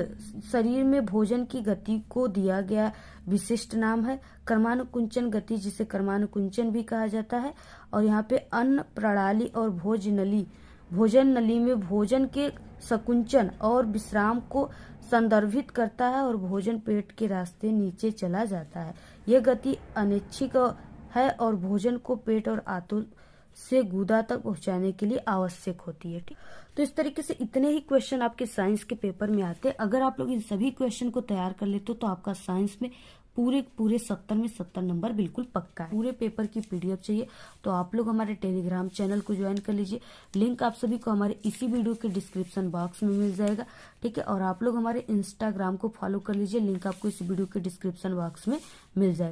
शरीर में भोजन की गति को दिया गया विशिष्ट नाम है। क्रमानुकुंचन गति, जिसे क्रमानुकुंचन भी कहा जाता है, और यहाँ पे अन्न प्रणाली और भोजन नली में भोजन के संकुचन और विश्राम को संदर्भित करता है और भोजन पेट के रास्ते नीचे चला जाता है। यह गति अनैच्छिक है और भोजन को पेट और आंतों से गुदा तक पहुंचाने के लिए आवश्यक होती है। ठीक, तो इस तरीके से इतने ही क्वेश्चन आपके साइंस के पेपर में आते हैं। अगर आप लोग इन सभी क्वेश्चन को तैयार कर लेते हो तो आपका साइंस में पूरे 70 में 70 नंबर बिल्कुल पक्का है। पूरे पेपर की PDF चाहिए तो आप लोग हमारे टेलीग्राम चैनल को ज्वाइन कर लीजिए। लिंक आप सभी को हमारे इसी वीडियो के डिस्क्रिप्शन बॉक्स में मिल जाएगा। ठीक है, और आप लोग हमारे इंस्टाग्राम को फॉलो कर लीजिए। लिंक आपको इस वीडियो के डिस्क्रिप्शन बॉक्स में मिल जाएगा।